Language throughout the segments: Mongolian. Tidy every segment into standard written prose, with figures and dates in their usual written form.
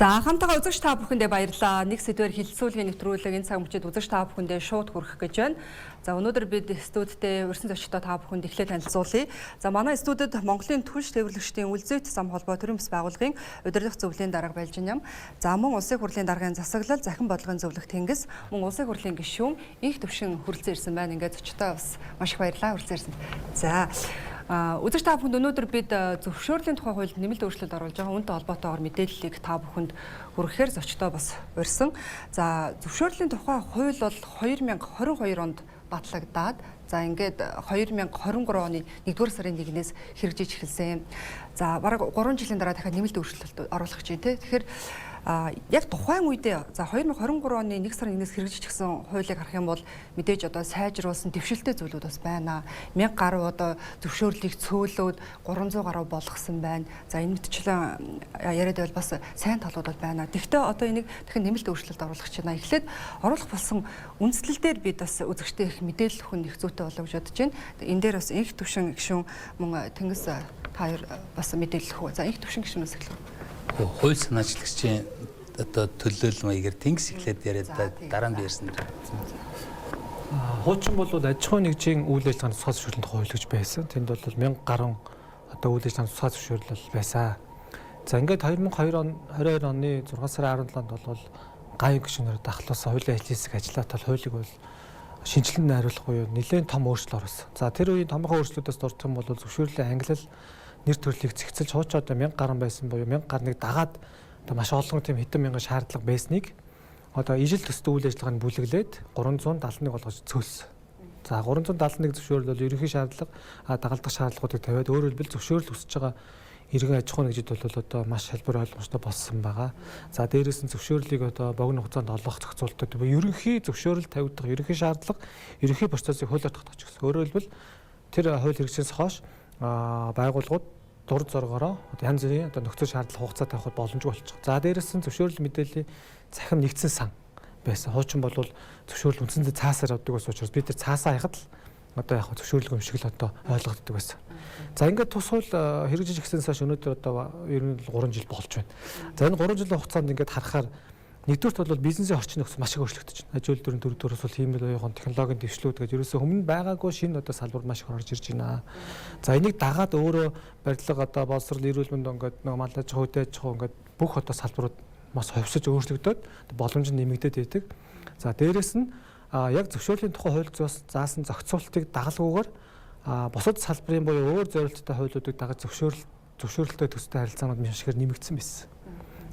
За хамтдаа үзэгч та бүхэндээ баярлалаа. Нэг сэдвээр хилцүүлгийн нэвтрүүлэг энэ цаг мөчид үзэгч та бүхэндээ шууд хүрэх гэж байна. За өнөөдөр бид студидтэй урьсан зочдоо та бүхэнд эхлээд танилцуулъя. За манай студид Монголын түлш тээвэрлэгчдийн үлзийт зам холбоо төрийн бас байгууллагын удирдах зөвлөлийн дарга Балжин ям. За мөн улсын хурлын даргын засаглал, захин бодлогын зөвлөх Тэнгис, мөн улсын хурлын гишүүн инх төвшин хүрэлцэн ирсэн байна. Ингээд зочдоо бас маш их баярлалаа хүрэлцэн ирсэн. За үзэгч та бүхэнд өнөөдөр бид зөвшөөрлийн тухай хуулинд нэмэлт өөрчлөлт оруулж байгаа. Үүнтэй холбоотойгоор мэдээллийг та бүхэнд хүргэхээр зочдоо бас урьсан. За зөвшөөрлийн тухай хууль бол 2022 онд батлагдаад за ингээд 2023 оны 1-р сарын 1-ээс хэрэгжиж эхэлсэн. За бараг 3 жилийн дараа дахиад нэмэлт өөрчлөлт оруулах гэж байна. Тэгэхээр яг тухайн үедээ за 2023 оны 1 сарын 1-ээс хэрэгжиж гисэн хуулийг харах юм бол мэдээж одоо сайжруулсан дэвшилтэй зүйлүүд бас байна. 1000 гаруй одоо зөвшөөрлийг цөөлөөд 300 гаруй болгосон байна. За энэ мэтчлэн яриад байвал бас сайн талууд бол байна. Тэгвэл одоо энийг дахин нэмэлт өөрчлөлт оруулах гэж байна. Эхлээд оруулах болсон үндслэл дээр бид бас үзэгчтэй их мэдээлэл өгөх нь их зүйтэй болов гэж бодож байна. Энэ дээр бас инх төвшин гишүүн мөн Тэнгис та хоёр бас мэдээлэл өгөх. За инх төвшин гишүүнээс эхлэв. Хууль санаачлагчийн одоо төлөөлөл маягаар Тэнгис эхлээд яриад дараа нь ярьсан. Хуучин бол аж ахуйн нэгжийн үйл ажиллагааны тусгай зөвшөөрлөнд хууль гэж байсан. Тэнд бол 1000 гаруй одоо үйл ажиллагааны тусгай зөвшөөрлөл байсан. За ингээд 2022 оны 6 сарын 17-нд бол гавь гишүүнээр дахлуулсан хуулийн ажлын хэсэг ажиллаад тал хуулийг бол шинжилэн найруулах буюу нэлээд том өөрчлөлт оруулсан. За тэр үеийн томхон өөрчлөлтөөс дурдах юм бол зөвшөөрлийн ангилал нэр төрлийг зэгцэлж хууч одоо 1000 гаруй байсан буюу 1000 гарныг дагаад одоо маш олон тийм хэдэн мянган шаардлага байсныг одоо ижил төстэй үйл ажиллагааны бүлэглээд 371 болгож цөөлсөн. За 371 зөвшөөрөл бол ерөнхий шаардлага дагалдах шаардлагуудыг тавиад өөрөөр хэлбэл зөвшөөрөл хүсэж байгаа иргэн аж ахуйн нэгжид бол одоо маш хэлбэр ойлгомжтой болсон байгаа. За дээрээс нь зөвшөөрлийг одоо богино хугацаанд олгох зохицуулалтад ерөнхий зөвшөөрөл тавигдах, ерөнхий шаардлага, ерөнхий процессыг хуулиар тогтоож гэсэн. Өөрөөр хэлбэл тэр хууль хэрэгжснээс хойш байгууллагууд дур зоргоороо янз бүрийн одоо нөхцөл шаардлага хугацаа тавихад боломжгүй болчих. За дээрээс нь зөвшөөрөл мэдээллийн цахим нэгдсэн сан байсан. Хуучин бол зөвшөөрөл үндсэндээ цаасаар авдаг ус учраас бид нар цаасаа хаяхад л одоо яг зөвшөөрлөг юм шиг л одоо ойлгогддог байсан. За ингээд тус хууль хэрэгжиж эхэлснээс хойш өнөөдөр одоо ер нь 3 жил болж байна. За энэ 3 жилийн хугацаанд ингээд харахаар нэгдүгürt бол бизнесийн орчин нөхцөл маш их өөрчлөгдөж байна. Аж үйлдвэрийн төрөлдөрөөс бол хиймэл оюухан технологийн дэвшлүүд гэж ерөөсөө өмнө байгаагүй шинэ одоо салбар маш их орж ирж байна. За энийг дагаад өөрөө барилга одоо боловсрол эрүүл мэнд ингээд нэг малаж хойдож ингээд бүх одоо салбарууд маш хөвсөж өөрчлөгдөд боломж нь нэмэгдээд байдаг. За дээрэс нь яг зөвшөөрлийн тухай хууль заасан зохицуултыг дагалгүйгээр бусад салбарын буюу өөр зорилттой хуулиудыг дагаж зөвшөөрөлтэй төстэй харилцаанууд маш ихээр нэмэгдсэн байсан.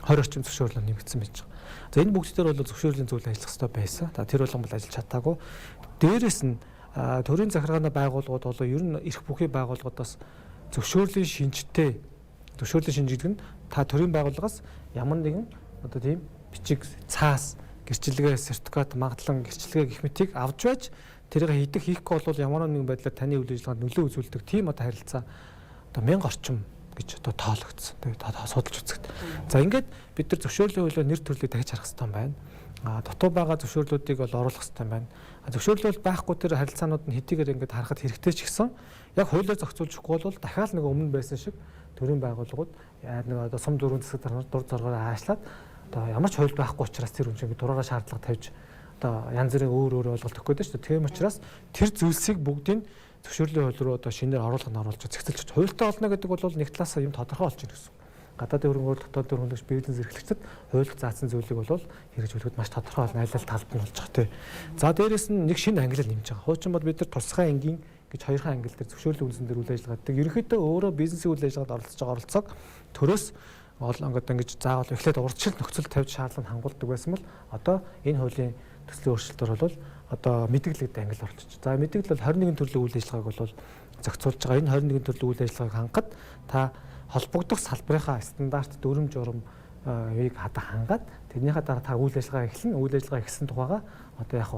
20 орчим зөвшөөрлөөр нэмэгдсэн байж байгаа. За энэ бүгд дээр бол зөвшөөрлийн зүйл ажиллах хэрэгтэй байсан. Тэр болгон бол ажиллаж чадаагүй. Дээрээс нь төрийн захиргааны байгууллагууд бол ер нь эрх бүхий байгууллагуудаас зөвшөөрлийн шинжтэй гэдэг нь та төрийн байгууллагаас ямар нэгэн одоо тийм бичиг цаас гэрчилгээ сертификат магадлан гэрчилгээ гэх мэтийг авч байж тэрийг хийхгүй бол ямар нэгэн байдлаар таны үйл ажиллагаанд нөлөө үзүүлдэг тийм одоо харилцаа одоо 1000 орчим гэж одоо тоологдсон. Тэгээд судалж үзэхэд. За ингээд бид нар зөвшөөрлийн хуулиар нэр төрлийг дахиж харах хэрэгтэй юм байна. Дутуу байгаа зөвшөөрлүүдийг бол оруулах хэрэгтэй юм байна. Зөвшөөрлөл бол байхгүй тэр харилцаанууд нь хэдийгээр ингээд харахад хэрэгтэй ч гэсэн яг хуулиар зохицуулж өгөхгүй бол дахиад нэг өмнө байсан шиг төрийн байгууллагууд нэг одоо сум дөрвөн засаг дур зоргоор хаашлаад одоо ямар ч хууль байхгүй учраас тэр хүн чинь дураараа шаардлага тавьж одоо янз бүрийн өөр ойлголт өгөх гэдэг шүү дээ. Тийм учраас тэр зүйлсийг бүгдийг зөвшөөрлийн хууль руу одоо шинээр оруулах нь оруулж зэгцэлж хуультай олно гэдэг бол нэг талаас юм тодорхой болж байна гэсэн. Гадаадын хөрөнгө оруулалт дотоод хөрөнгөж бизнес эрхлэгчид хууль заасан зүйлийг бол хэрэгжүүлэхэд маш тодорхой болно. Аль аль талд нь болж байгаа тийм. За дээрэс нь нэг шинэ ангилал нэмж байгаа. Хуучин бол бид нар тусгай ангийн гэж хоёрхан ангил дээр зөвшөөрлийн үндсэн дээр үйл ажиллагаа гэдэг. Ерөнхийдөө өөрөө бизнесийн үйл ажиллагаанд оролцож байгаа оролцоог төрөөс ингэж заавал эхлээд урдчилт нөхцөл тавьж шаардлага хангуулдаг байсан бол одоо энэ хуулийн төслийн өөрчлөлтөөр бол одоо мэдээлэлд ангил орчиж. За мэдээлэл бол 21 төрлийн үйл ажиллагааг бол зохицуулж байгаа. Энэ 21 төрлийн үйл ажиллагааг хангахад та холбогдох салбарынхаа стандарт дүрм журмыг хангаад тэрнийхээ дараа та үйл ажиллагаа эхлэн үйл ажиллагаа эхэлсэн тухайга одоо яг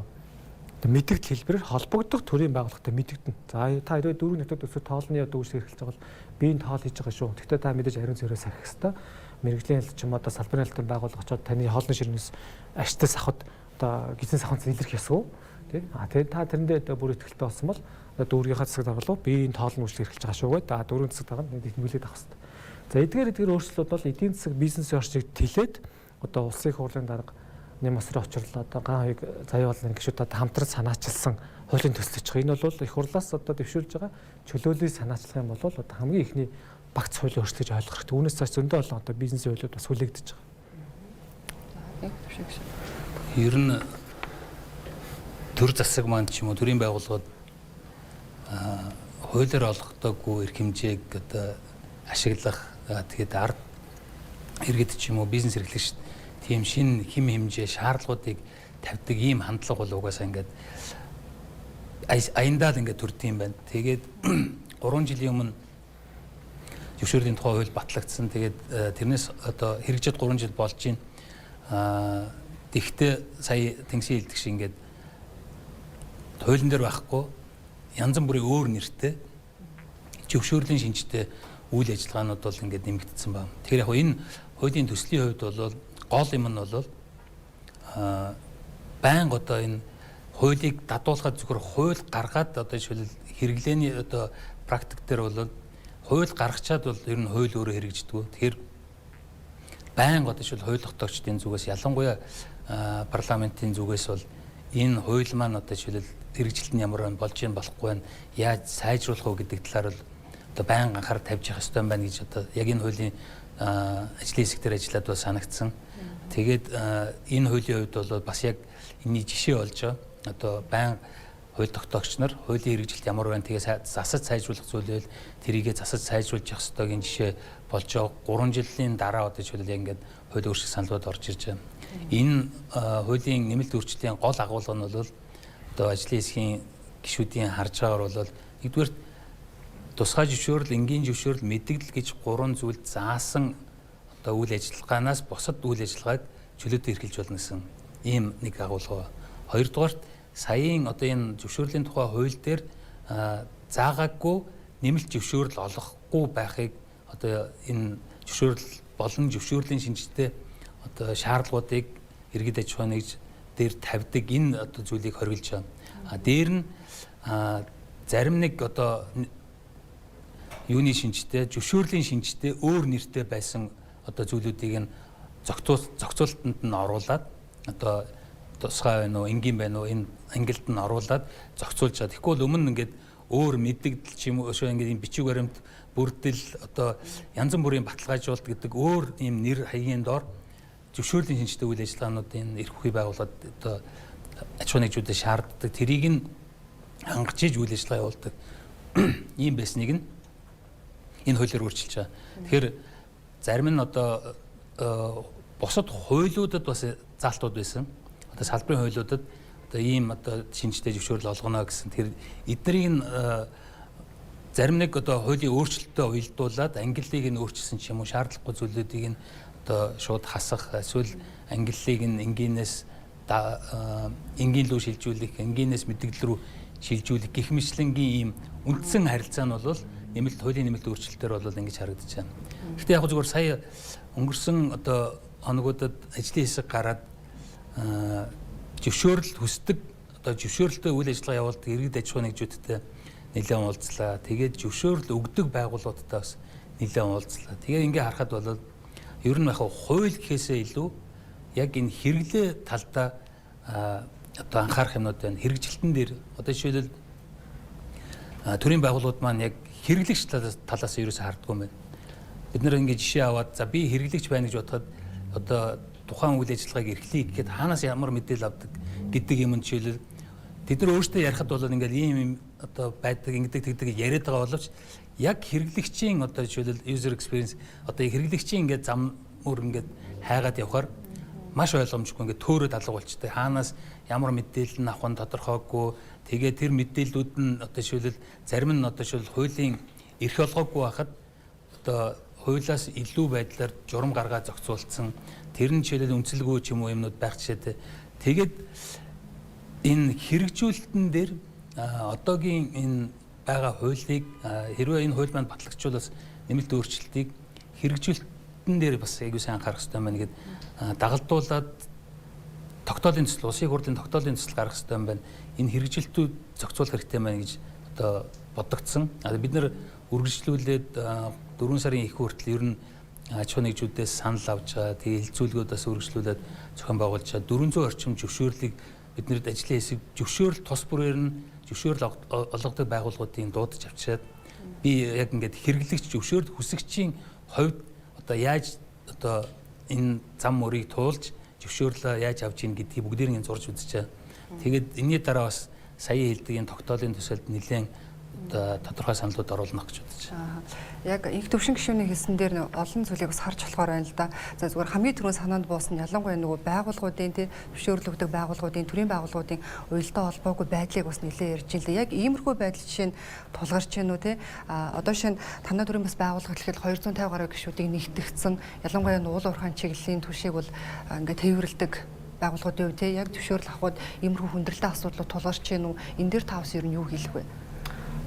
мэдээлэл хэлбэрээр холбогдох төрийн байгууллагатай мэдэгдэнэ. За та хэрвээ дөрөв нөтөд өсөж тоолны үүсгэж хэрэглэж байгаа бол би энэ тоол хийж байгаа шүү. Гэхдээ та мэдээж ариун цэврээс авах хэрэгтэй. Мэргэжлийн хэлт ч юм одоо салбарын хэлтэн байгууллага очоод таны хоолны ширнээс ашигтай сахад одоо гизэн саханц илэрх ёсгүй. Тэгээд та тэрэндээ бүр ихтэй болсон бол дүүргийнхаа засаг даргалуу би энэ тоолны үйлчлэг хэрэглэж байгаа шүү гэдэг. Дөрөв засаг дарга нэмэлт авах хэрэгтэй. За эдгээр өөрчлөлт бол эдийн засаг бизнесийн орчныг тэлээд одоо улсын их хурлын дарга нэм масрын очрлоо одоо ган хоёрыг заяа болон гишүүдэд хамтран санаачилсан хуулийн төслөж байгаа. Энэ бол их хурлаас одоо дэвшүүлж байгаа чөлөөллийг санаачлах юм бол одоо хамгийн ихний багц хуулийн өөрчлөлт гэж ойлгох хэрэгтэй. Үүнээс цааш зөндөө олон одоо бизнесийн хуулиуд бас хүлээгдэж байгаа. Ер нь төр засаг маань ч юм уу төрийн байгууллагууд хуулиар олгодоогүй эрх хэмжээг одоо ашиглах тэгээд ард иргэд ч юм уу бизнес эрхлэгч тийм шин хэм хэмжээ шаардлагуудыг тавьдаг ийм хандлага бол угаасаа ингээд аяндаа л ингээд төрдөг юм байна. Тэгээд 3 жилийн өмнө зөвшөөрлийн тухай хууль батлагдсан. Тэгээд тэрнээс одоо хэрэгжээд 3 жил болж байна. Тэгтээ сая Тэнгисийн хэлдэг шиг ингээд хуулийн дээр байхгүй янз бүрийн өөр нэртэй зөвшөөрлийн шинжтэй үйл ажиллагаанууд бол ингээд нэмэгдсэн байна. Тэгэхээр яг энэ хуулийн төслийн хувьд бол гол юм нь бол байнга одоо энэ хуулийг дадуулахад зөвхөн хууль гаргаад одоо жишээл хэрэглээний одоо практик дээр бол хууль гаргачаад бол ер нь хууль өөрөө хэрэгждэг. Тэгэхээр байнга одоо жишээл хууль тогтоогчдын зүгээс ялангуяа парламентын зүгээс бол энэ хууль маань одоо жишээл хэрэгжилт нь ямар болж юм болохгүй байна. Яаж сайжруулах вэ гэдэг талаар бол одоо байнга анхаарал тавьж явах ёстой байна гэж одоо яг энэ хуулийн ажлын хэсэг дээр ажиллаад бол санагдсан. Тэгээд энэ хуулийн хувьд бол бас яг энэний жишээ болж байгаа. Одоо байнга хууль тогтоогч нар хуулийн хэрэгжилт ямар байна тэгээ засаж сайжруулах зүйлэл тэрийгэ засаж сайжруулж явах ёстойгийн жишээ болж байгаа. 3 жилийн дараа одоо жишээл яг ингээд хууль өөрчлөлт саналууд орж ирж байгаа. Энэ хуулийн нэмэлт өөрчлөлтийн гол агуулга нь бол одоо ажлын хэсгийн гишүүдийн харж байгаагаар бол нэгдүгээр тусгай зөвшөөрөл, энгийн зөвшөөрөл, мэдээлэл гэж 3 зүйлд заасан одоо үйл ажиллагаанаас бусад үйл ажиллагааг чөлөөтэй эрхэлж болно гэсэн ийм нэг агуулга. Хоёрдугаарт саяын одоо энэ зөвшөөрлийн тухай хууль дээр заагаагүй нэмэлт зөвшөөрөл олгохгүй байхыг одоо энэ зөвшөөрөл болон зөвшөөрлийн шинжтэй одоо шаардлагуудыг иргэд аж ахуйн нэгж дээр тавьдаг энэ одоо зүйлийг хоригдж байгаа. Дээр нь зарим нэг одоо юуны шинжтэй, зөвшөөрлийн шинжтэй өөр нэртэй байсан одоо зүйлүүдийг нь зохицуулалтанд нь оруулаад одоо тусгай байна уу, энгийн байна уу энэ ангилд нь оруулаад зохицуулж байгаа. Тэгэхгүй бол өмнө ингээд өөр мэддэгдэл ч юм уу өшөө ингээд энэ бичиг баримт бүрдэл одоо янз бүрийн баталгаажуулалт гэдэг өөр ийм нэр хаягийн доор зөвшөөрлийн шинжтэй үйл ажиллагаануудын эрх ухий байгууллагад одоо аж ахуйн нэгжүүдэд шаарддаг тэрийг нь хангаж иж үйл ажиллагаа явуулдаг ийм байсныг нь энэ хуулиар өөрчилж байгаа. Тэгэхээр зарим нь одоо бусад хуулиудад бас заалтууд байсан. Одоо салбарын хуулиудад одоо ийм одоо шинжтэй зөвшөөрөл олгоно гэсэн тэр эднийг зарим нэг одоо хуулийн өөрчлөлтөд уялдуулаад ангиллыг нь өөрчилсөн ч юм уу шаардлагагүй зүйлүүдийг нь одоо шууд хасах эсвэл ангиллыг нь энгийнээс энгийн лүү шилжүүлэх, энгийнээс мэдээлэл рүү шилжүүлэх гэх мэтлэнгийн ийм үндсэн харилцаа нь бол нэмэлт хуулийн нэмэлт өөрчлөлтөөр бол ингэж харагдаж байна. Гэхдээ яг зүгээр сая өнгөрсөн одоо хоногудад ажлын хэсэг гараад зөвшөөрөл хүсдэг одоо зөвшөөрөлтөй үйл ажиллагаа явуулдаг иргэд аж ахуйн нэгжүүдтэй нэлээд уулзлаа. Тэгээд зөвшөөрөл өгдөг байгууллагуудтай бас нэлээд уулзлаа. Тэгээд ингээ харахад бол ер нь яг хууль гэхээсээ илүү яг энэ хэрэглээ талдаа одоо анхаарах юмнууд байна. Хэрэгжилтэн дээр одоо жишээлбэл төрийн байгууллагууд маань яг хэрэглэгч талаас ерөөсөө харддаг юм байна. Бид нэр ингээ жишээ аваад за би хэрэглэгч байна гэж бодоход одоо тухайн үйл ажиллагааг эрхлэе гэхэд хаанаас ямар мэдээлэл авдаг гэдэг юм жишээлбэл тэд нар өөрсдөө ярихад бол ингээл ийм одоо байдаг ингэдэг тэгдэг яриад байгаа боловч яг хэрэглэгчийн одоо жишээлбэл user experience одоо хэрэглэгчийн ингээд зам мөр ингээд хайгаад явахаар маш ойлгомжгүй ингээд төөрөд алга болчтой. Хаанаас ямар мэдээлэл нь авах нь тодорхойгүй. Тэгээ тэр мэдээллүүд нь одоо жишээлбэл зарим нь одоо жишээлбэл хуулийн эрх олгоогүй байхад одоо хуулиас илүү байдлаар журам гаргаад зохицуулсан тэр нь жишээлбэл үнэлгээгүй ч юм уу юмнууд байх жишээтэй. Тэгээд энэ хэрэгжүүлэлтэн дээр одоогийн энэ байгаа хуулийг хэрвээ энэ хууль маань батлагдчихвал бас нэмэлт өөрчлөлтийг хэрэгжүүлэлтэн дээр бас аягүй сайн анхаарах хэрэгтэй байна гэдэг дагалдуулаад тогтоолын төсөл, улсын хурлын тогтоолын төсөл гаргах хэрэгтэй байна. Энэ хэрэгжилтүүд зохицуулах хэрэгтэй байна гэж одоо бодогдсон. Бид нэр үргэлжлүүлээд 4 сарын их хүртэл ер нь аж ахуйн нэгжүүдээс санал авч байгаа. Тэгээ хилцүүлгүүдээс үргэлжлүүлээд зохион байгуулж байгаа 400 орчим зөвшөөрлийг биднэрт ажлын хэсэг зөвшөөрөл тус бүрээр нь зөвшөөрөл олгодог байгууллагуудын дуудаж авчираад би яг ингээд хэрэглэгч зөвшөөрөл хүсэгчийн хувьд одоо яаж одоо энэ зам мөрийг туулж зөвшөөрлөө яаж авч ийн гэдгийг бүгдийг нь зурж үзчихэ. Тэгээд энэний дараа бас сая хэлдэг энэ тогтоолын төсөлд нэлээд тодорхой саналууд оруулах гэж бодож байна. Яг их төвшин гишүүний хэлсэн дээр олон зүйлийг бас харж болохоор байна л да. За зүгээр хамгийн түрүүнд санаанд буусан ялангуяа нөгөө байгууллагуудын зөвшөөрлөгдөг байгууллагуудын төрийн байгууллагуудын уялдаа холбоогүй байдлыг бас нэлээд ярьж илээ. Яг иймэрхүү байдал жишээ нь тулгарч байна уу те? Одоо шинэ танай төрийн бас байгууллага гэхэд 250 гаруй гишүүдийг нэгтгэгдсэн. Ялангуяа уул уурхайн чиглэлийн түвшийг бол ингээд тээвэрлэдэг байгууллагуудын үе те яг зөвшөөрөл авахд иймэрхүү хүндрэлтэй асуудлууд тулгарч байна уу? Энэ дээр та бас ер нь юу хэлэх вэ?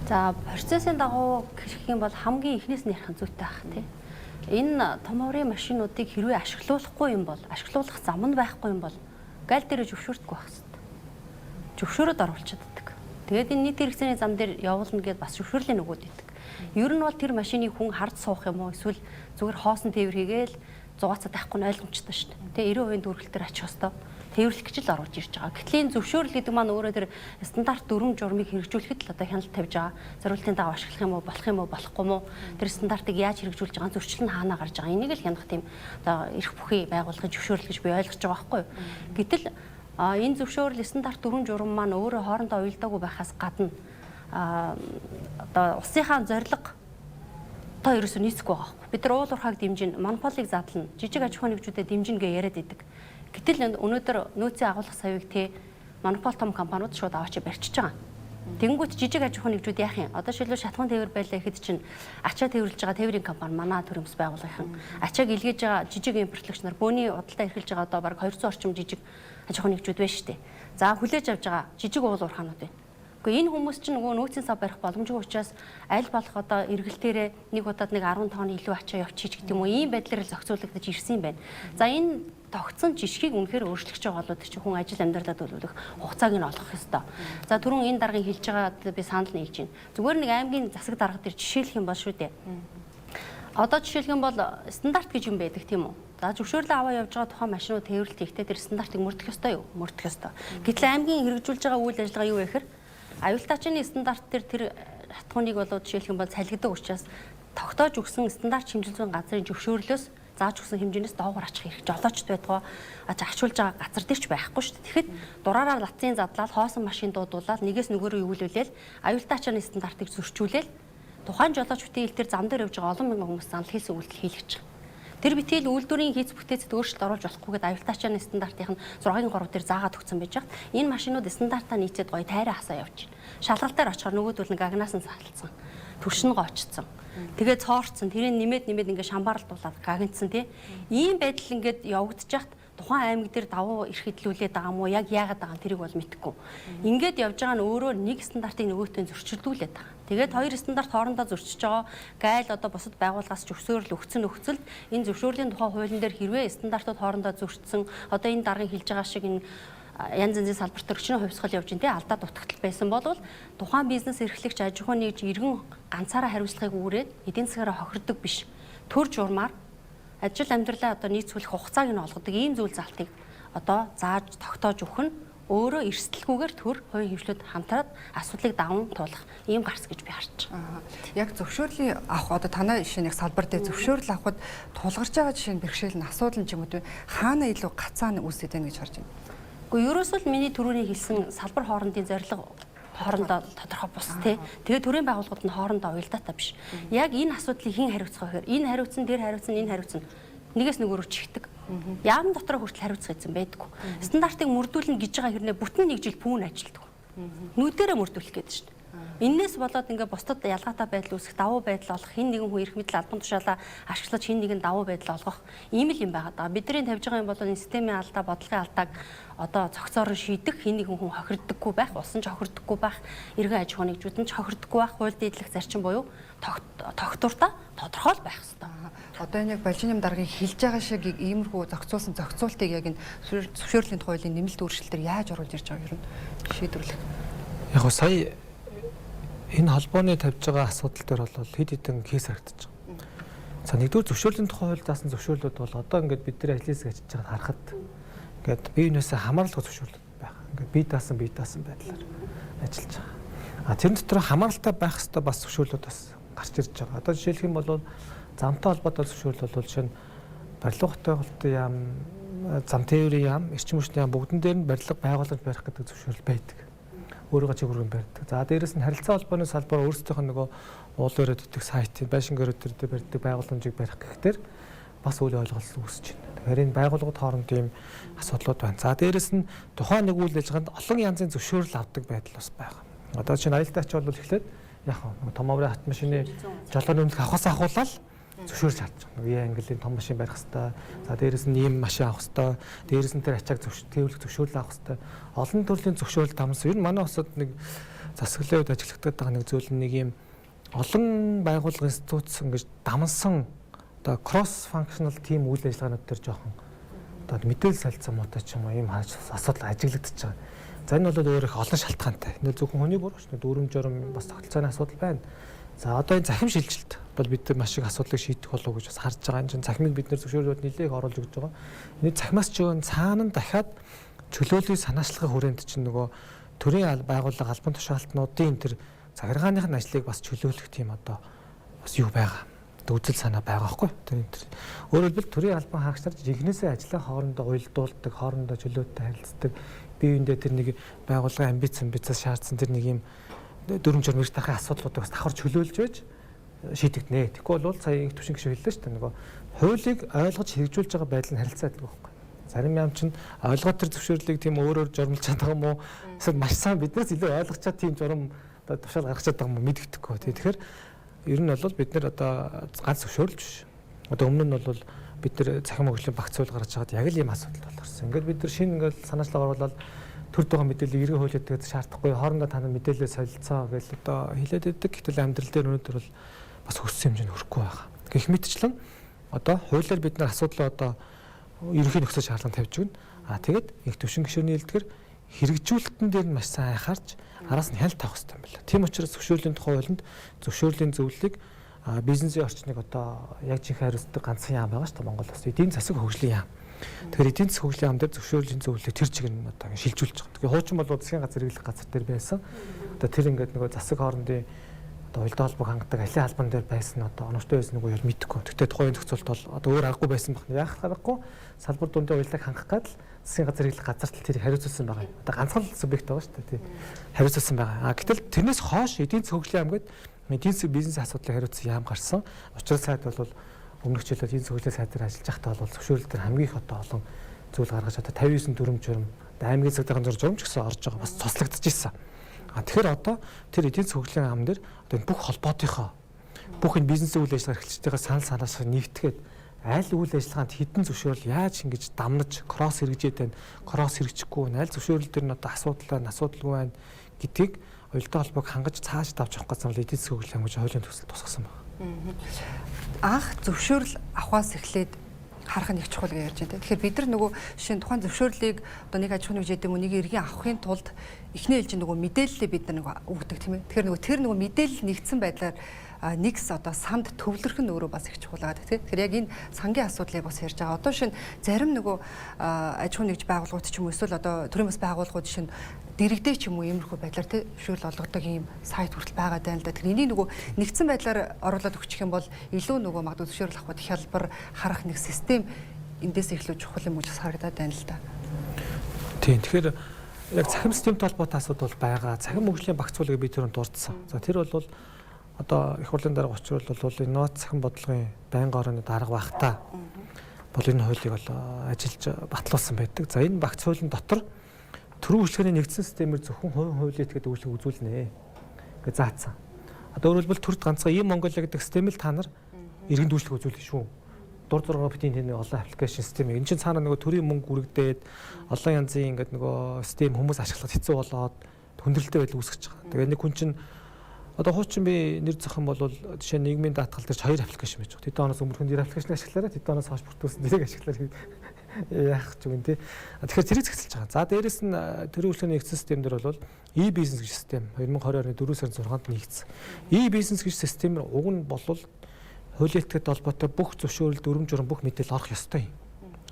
За процессын дагуу гэх юм бол хамгийн эхнээс нь ярих зүйтэй байх тийм. Энэ том хувийн машинуудыг хэрвээ ашиглуулахгүй юм бол, ашиглуулах зам нь байхгүй юм бол гайл дээр зөвшөөрдөггүй байх хэрэгтэй. Зөвшөөрөд оруулчихдаг. Тэгээд энэ нийт хэрэгцээний зам дээр явуулна гэдээ бас зөвшөөрлийн нөгөөд идэг. Ер нь бол тэр машиныг хүн харж суух юм уу эсвэл зүгээр хоосон тээвэр хийгээл 100 цад авахгүй нь ойлгомжтой шүү дээ. Тэгээ 90% дүүргэлтээр ачих хэвээр тээвэрлэх гэж л оруулж ирж байгаа. Гэтэл зөвшөөрөл гэдэг маань өөрөө тэр стандарт дүрм журмыг хэрэгжүүлэхэд л одоо хяналт тавьж байгаа. Зориултын дагуу ашиглах юм уу, болох юм уу, болохгүй мó? Тэр стандартыг яаж хэрэгжүүлж байгаа, зөрчил нь хаанаа гарч байгаа. Энийг л хянах тийм одоо эрх бүхий байгууллагын зөвшөөрөл гэж би ойлгож байгаа байхгүй юу? Гэтэл энэ зөвшөөрөл стандарт дүрм журм маань өөрөө хоорондоо уялдаагүй байхаас гадна одоо улсынхаа зорилго та ерөөсөө нийцэхгүй байгаа байхгүй. Бид нар уул уурхайг дэмжин, монополийг задлана, жижиг аж ахуйн нэгжүүдэд дэмжин гэж яриад идэг. Гэтэл өнөөдөр нөөцийн агуулгах савыг монопол том компаниуд шууд аваач барьчихж байгаа. Тэнгүүт жижиг аж ахуйн нэгжүүд яах юм? Одоо шилжүүлж шатхан тээвэр байлаа гэхэд чинь ачаа тээвэрлж байгаа тээврийн компани манай төрийн бас байгууллагын ачааг илгээж байгаа жижиг импортлогч нар бөөний удалдаа эрхэлж байгаа одоо баг 200 орчим жижиг аж ахуйн нэгжүүд байна шүү дээ. За хүлээж авж байгаа жижиг уул уурхаанууд байна. Гэхдээ энэ хүмүүс чинь нөгөө нөөцийн сав барих боломжгүй учраас аль болох одоо эргэлтээрээ нэг удаад нэг 10 тонн илүү ачаа явчих гэдэг юм уу ийм байдлаар л зохицуулагдаж ирсэн юм байна. За энэ тогтсон жишгийг үнэхээр өөрчлөгч байгаа болоод чи хүн ажил амьдралаа төлөвлөх хугацааг нь олгох ёстой. За түрүүн энэ даргын хэлж байгаа би санал нийлж байна. Зүгээр нэг аймгийн засаг дарга дээр жишээлх юм бол шүү дээ. Одоо жишээлх юм бол стандарт гэж юм байдаг тийм үү? За зөвшөөрлөө аваа явж байгаа тухайн машинууд тээвэрлэлт хийхдээ тэр стандартыг мөрдөх ёстой юу? Мөрдөх ёстой. Гэтэл аймгийн хэрэгжүүлж байгаа үйл ажиллагаа юу вэ гэхээр аюултаачны стандарт тэр хатгууныг болоод жишээлх юм бол цалигдаг учраас тогтоож өгсөн стандарт хэмжил зүйн газрын зөвшөөрлөөс зааж өгсөн хэмжээс доогуур ачих хэрэг жолоочд байдгаа ачуулж байгаа газар дээр ч байхгүй шүү дээ. Тэгэхэд дураараа лацын задлал хоосон машин дуудуулаад нэгээс нөгөөрөө ивүүлүүлээл аюултаачны стандартыг зөрчүүлээл тухайн жолооч бүтээл тэр зам дээр явж байгаа олон мянган хүмүүс занл хийсэн үйлдэл хийлгэж байгаа. Тэр битэл үйлдвэрийн хийц бүтээцэд өөрчлөлт оруулж болохгүйгээд аюултаачны стандартын 6-гийн 3 дээр заагаад өгсөн байж байгаа. Энэ машинууд стандартаа нийцээд гоё тайраа хасаа явж байна. Шалгалтаар очихоор нөгөөдөл нэг агнаас нь салтсан. Түлшин гоочсон. Тэгээ цоорцсон. Тэрийг нэмээд ингээ шамбаарлуулаад гагнцсан тий. Ийм байдал ингээд явагдаж хахад тухайн аймаг дээр давуу эрх хөдлүүлээд байгаа юм уу? Яг яагаад байгаа нь тэрийг бол мэдэхгүй. Ингээд явж байгаа нь өөрөө нэг стандартыг нөгөөтөө зөрчилдүүлээд байгаа. Тэгээд хоёр стандарт хоорондоо зөрчиж байгаа. Гайл одоо бусад байгууллагаас зөвшөөрөл өгцөн нөхцөлд энэ зөвшөөрлийн тухай хуулийн дээр хэрвээ стандартууд хоорондоо зөрчсөн одоо энэ даргын хэлж байгаа шиг энэ янз янзын салбарт өргөчнөө хувьсгал явж дээ алдаа дутагдал байсан бол тухайн бизнес эрхлэгч аж ахуйн нэгж иргэн ганцаараа хариуцлагыг үүрээд эдийн засгаараа хохирдог биш. Төр журмаар ажил амьдралаа одоо нийцүүлэх хугацааг нь олгодог ийм зүйл залтыг одоо зааж тогтоож өгөх нь өөрөө эрсдэлгүйгээр төр хувийн хэмжлүүд хамтраад асуудлыг даван туулах ийм гарц гэж би харж байгаа. Яг зөвшөөрлийн авах одоо танай жишээ нэг салбар дээр зөвшөөрөл авахд тулгарч байгаа жишээ нь бэрхшээл нь асуудал юм уу? Хаана илүү гацаан үүсэж байна гэж харж байна. Гэхдээ ерөөсөө л миний түрүүний хэлсэн салбар хоорондын зорилго хоорондоо тодорхой бус тий. Тэгээд төрийн байгууллагууд нь хоорондоо уялдаатай биш. Яг энэ асуудлыг хэн хариуцах вэ гэхээр энэ хариуцсан, тэр хариуцсан, энэ хариуцсан нэгээс нөгөөрөө чихдэг. Яам дотроо хүртэл хариуцах гэсэн байдаггүй. Стандартыг мөрдүүлнэ гэж байгаа хэрнээ бүтэн нэг жил пүүн ажилтдаг. Нүдэрээ мөрдүүлэх гэдэг шүү дээ. Иннээс болоод ингээ бусдад ялгаатай байдал үүсэх, давуу байдал олох, хин нэгэн хүн эрх мэдэл албан тушаалаа ашиглаж хин нэгэн давуу байдал олгох ийм л юм байгаад байгаа. Бидний тавьж байгаа юм бол энэ системийн алдаа, бодлогын алдааг одоо цогцоор шийдэх, хин нэгэн хүн хохирддаггүй байх, улсан ч хохирддаггүй байх, иргэн аж ахуйн нэгжүүд нь ч хохирддаггүй байх, хууль дээдлэх зарчим буюу тогтвортой тодорхой л байх хэрэгтэй. Одоо энэ яг Балжиням даргын хэлж байгаа шиг иймэрхүү зохицуулсан зохицуултыг яг энэ зөвшөөрлийн хуулийн нэмэлт өөрчлөлтөөр яаж оруулж ирж байгааг ер нь шийдвэрлэх. Яг сая Энэ холбооны тавьж байгаа асуудал дээр бол хэд хэдэн кейс харагдаж байгаа. За нэгдүгээр зөвшөөрлийн тухай хууль заасан зөвшөөрлүүд бол одоо ингээд бид нар ажлаас ажиллаж байгаад харахад ингээд бие биенээсээ хамааралтай зөвшөөрлөд байх. Ингээд бие даасан байдлаар ажиллаж байгаа. Тэр дотор хамааралтай байх хэвээр бас зөвшөөрлүүд бас гарч ирж байгаа. Одоо жишээлх юм бол замтай холбоотой зөвшөөрөл бол жишээ нь барилга хотын яам, зам тээврийн яам, эрчим хүчний яам бүгдэн дээр нь барилга байгуулж барих гэдэг зөвшөөрөл байдаг. Өөрөөгөө чигүүргэн барьдаг. За дээрэс нь харилцаа холбооны салбар өөрсдийнх нь нөгөө уулаараа дутдаг сайтын байшингаар өдөртөө барьдаг байгууламжийг барих гэхээр бас үйл ойлголцол үүсэж байна. Тэгэхээр энэ байгууллагууд хооронд ийм асуудлууд байна. За дээрэс нь тухайн нэг үйл ажиллагаанд олон янзын зөвшөөрөл авдаг байдал бас байгаа. Одоо чинь аялдаач бол эхлээд яг томооврын автомашины жолооны өмнөх авахаас ахуулаад зөвшөөрч чадж байгаа. Нэг английн том машин барих хэвээр. За дээрэс нь ийм машин авах хэвээр. Дээрэс нь тэр ачааг тээвэрлэх зөвшөөрөл авах хэвээр. Олон төрлийн зөвшөөрөл дамсан. Ер нь манай усад нэг засаглалын үед ажилладаг байгаа нэг зүйл нэг ийм олон байгууллага институт ингэж дамсан одоо кросс функшнал тим үйл ажиллагаанууд төр жоохон одоо мэдээлэл солилцсон муутай ч юм уу ийм асуудал ажиглагдчихж байгаа. За энэ бол өөр их олон шалтгаантай. Энэ зөвхөн хүний бурууч, дүүрэн журам бас тогтолцооны асуудал байна. За одоо энэ захим шилжилт бол бид нар маш их асуудлыг шийдэх болов гэж бас харж байгаа. Энэ чинь захимыг бид нар зөвшөөрлөд нэлээх оруулж өгч байгаа. Энэ захимаас ч өөр цаана нь дахиад чөлөөлийн санаачлагын хүрээнд чинь нөгөө төрийн байгууллага албан тушаалтнуудын тэр захиргааныхын ажлыг бас чөлөөлөх тийм одоо бас юу байгаа. Үзэл санаа байгаа байхгүй. Тэр өөрөөр хэлбэл төрийн албан хаагч нар жинхнээсээ ажлаа хоорондоо уялдуулдаг, хоорондоо чөлөөтэй харилцдаг. Бие биендээ тэр нэг байгууллагын амбицаас шаардсан тэр нэг юм дөрвөн журам ирэх дахын асуудлуудыг бас давхар чөлөөлж байж шийдэгдэнэ. Тэгэхгүй бол сая их төвшин гişүү хэллээ шүү дээ. Нөгөө хуулийг ойлгож хэрэгжүүлж байгаа байдал нь харилцаа байдаг байхгүй. Зарим яам чинь ойлгоод тэр зөвшөөрлийг тийм өөрөөр журмалж чаддаг юм уу? Эсвэл маш сайн биднээс илүү ойлгочоод тийм журам одоо тушаал гаргаж чаддаг юм уу мэддэхгүй. Тэгэхээр ер нь бол бид нар одоо ганц зөвшөөрлж биш. Одоо өмнө нь бол бид нар цахим хөгжлийн багц зүйл гаргаж байгаад яг л ийм асуудал болорсон. Ингээд бид нар шинэ ингээд санаачлал оруулаад төр байгаа мэдээллийг эргэн хуулиад тэгээд шаардахгүй хоорондоо та нар мэдээлэл солилцоо гэж одоо хэлээд өгдөг. Гэтэл амьдрал дээр өнөөдөр бол бас өссөн хэмжээнд хүрэхгүй байгаа. Гэх мэтчлэн одоо хуулиар бид нар асуудлаа одоо ерөнхий нөхцөл шаардлага тавьж өгнө. Тэгээд их төвшин гишүүний хэлдгэр хэрэгжүүлэлтэн дээр нь маш сайн анхаарч араас нь хяналт авах хэрэгтэй юм байна. Тийм учраас зөвшөөрлийн тухай хуулинд зөвшөөрлийн зөвлөлийг бизнесийн орчныг одоо яг жинхэнэ хариуцдаг ганцхан яам байгаа шүү дээ Монгол улс. Эдийн засаг хөгжлийн яам. Тэгэхээр эдийн засаг хөгжлийн яам дээр зөвшөөрлийн зөвлөлийг тэр чигээр нь одоо шилжүүлж байгаа. Тэгэхээр хуучин бол засгийн газар хэрэглэх газар дээр байсан. Одоо тэр ингээд нөгөө засаг хоорондын одоо уялдаа холбоог хангадаг алийн албан дээр байсан одоо оновчтой байсан нэг үеэр мэдхгүй. Тэгтээ тухайн зохицуулт бол одоо өөр аргагүй байсан байна. Яах харахгүй салбар дундын уялдааг хангах гад л засгийн газар хэрэглэх газарт л тэр хариуцуулсан байгаа. Одоо ганцхан субъект байгаа шүү дээ тий. Хариуцуулсан байгаа. Гэтэл тэрнээс хойш эдийн засаг хөгжлийн яам гэдэг эдийн засаг бизнес асуудлыг хариуцсан яам гарсан. Учир сайд бол өмнөх жилд эдийн засаг хөгжлийн сайд дээр ажиллаж байхдаа бол зөвшөөрөл төр хамгийн их одоо олон зүйл гаргаж одоо 59 дүрм журам аймгийн засгийн журам ч гэсэн орж байгаа бас цуслагдаж ирсэн. Тэгэхээр одоо тэр эдийн засаг хөгжлийн яам дээр одоо бүх холбоотынхоо бүх энэ бизнесийн үйл ажиллагаа эрхлэгчдийнхээ санал санааш нэгтгээд аль үйл ажиллагаанд хідэн зөвшөөрөл яаж ингэж дамнаж кросс хэрэгжээд байна, кросс хэрэгжихгүй байна, аль зөвшөөрөл төр нь одоо асуудалгүй байна гэдгийг уялдаа холбоог хангаж цааш давж авах гэсэн эдийн засгийн хөгжлийн яам гэж хуулийн төсөл тусгасан байна. Анх зөвшөөрөл авахаас эхлээд харах нь их чухал гэж ярьж байна. Тэгэхээр бид нар нөгөө шинэ тухайн зөвшөөрлийг одоо нэг аж ахуйн нэгжид юм уу нэг иргэн авахын тулд эхний ээлжийн нөгөө мэдээллийг бид нар нөгөө өгдөг тийм ээ. Тэгэхээр нөгөө тэр нөгөө мэдээлэл нэгдсэн байдлаар нэгс одоо санд төвлөрөх нь өөрөө бас их чухал байгаа тийм. Тэгэхээр яг энэ сангийн асуудлыг бас ярьж байгаа. Одоо шинэ зарим нөгөө аж ахуйн нэгж байгууллагууд ч юм уу эсвэл одоо төрийн бас байгууллагууд шинэ дэрэгдээ ч юм уу иймэрхүү байдлаар тийм зөвшөөрөл олгодог ийм сайт хүртэл байгаа даа л да. Тэгэхээр энийг нөгөө нэгдсэн байдлаар оруулаад өгчих юм бол илүү нөгөө магадгүй зөвшөөрөл авах хялбар харах нэг систем эндээс илүү чухал юм гэж харагдаад байна л да. Тийм. Тэгэхээр яг цахим системтэй холбоотой асуудал байгаа. Цахим хөгжлийн багц зүйлийг би түрүүнд дурдсан. За тэр бол одоо их хурлын дарга очрол бол инновац цахим бодлогын байнгын орооны дарга багтаа бол энэ хуулийг бол ажиллаж батлуулсан байдаг. За энэ багц хуулийн дотор төрийн үйлчлэгээний нэгдсэн системээр зөвхөн хувийн хуулийг тэгээд үйлчлэг үзүүлнэ гэж заасан. Одоо өөрөлдвөл төрд ганцхан ийм Монголиа гэдэг системэл та нар иргэн дүүшлэг үзүүлнэ шүү. Дур зураг битийн тэний олон аппликейшн систем. Энэ чинь цаана нөгөө төрийн мөнгө үрэгдээд олон янзын ингээд нөгөө систем хүмүүс ашиглах хэцүү болоод хүндрэлтэй байдал үүсгэж байгаа. Тэгээд нэг хүн чинь одоо хуучин би нэр зохион бол жишээ нь нийгмийн даатгал дээр 2 аппликейшн байж байгаа. Тэд оноос өмнөх нь 2 аппликейшн ашиглаараа тэд оноос хойш бүртгүүлсэн нэрийг ашиглаар яах ч юм тий. Тэгэхээр зэрэг зэгцэлж байгаа. За дээрэс нь төрийн үйлчлэгээний нэгдсэн систем дээр бол E-бизнес гэж систем 2020 оны 4 сарын 6-нд нэгдсэн. E-бизнес гэж системээр уг нь болвол хуулийн этгээдтэй холбоотой бүх зөвшөөрөл, дүрм журам бүх мэдээлэл орох ёстой юм.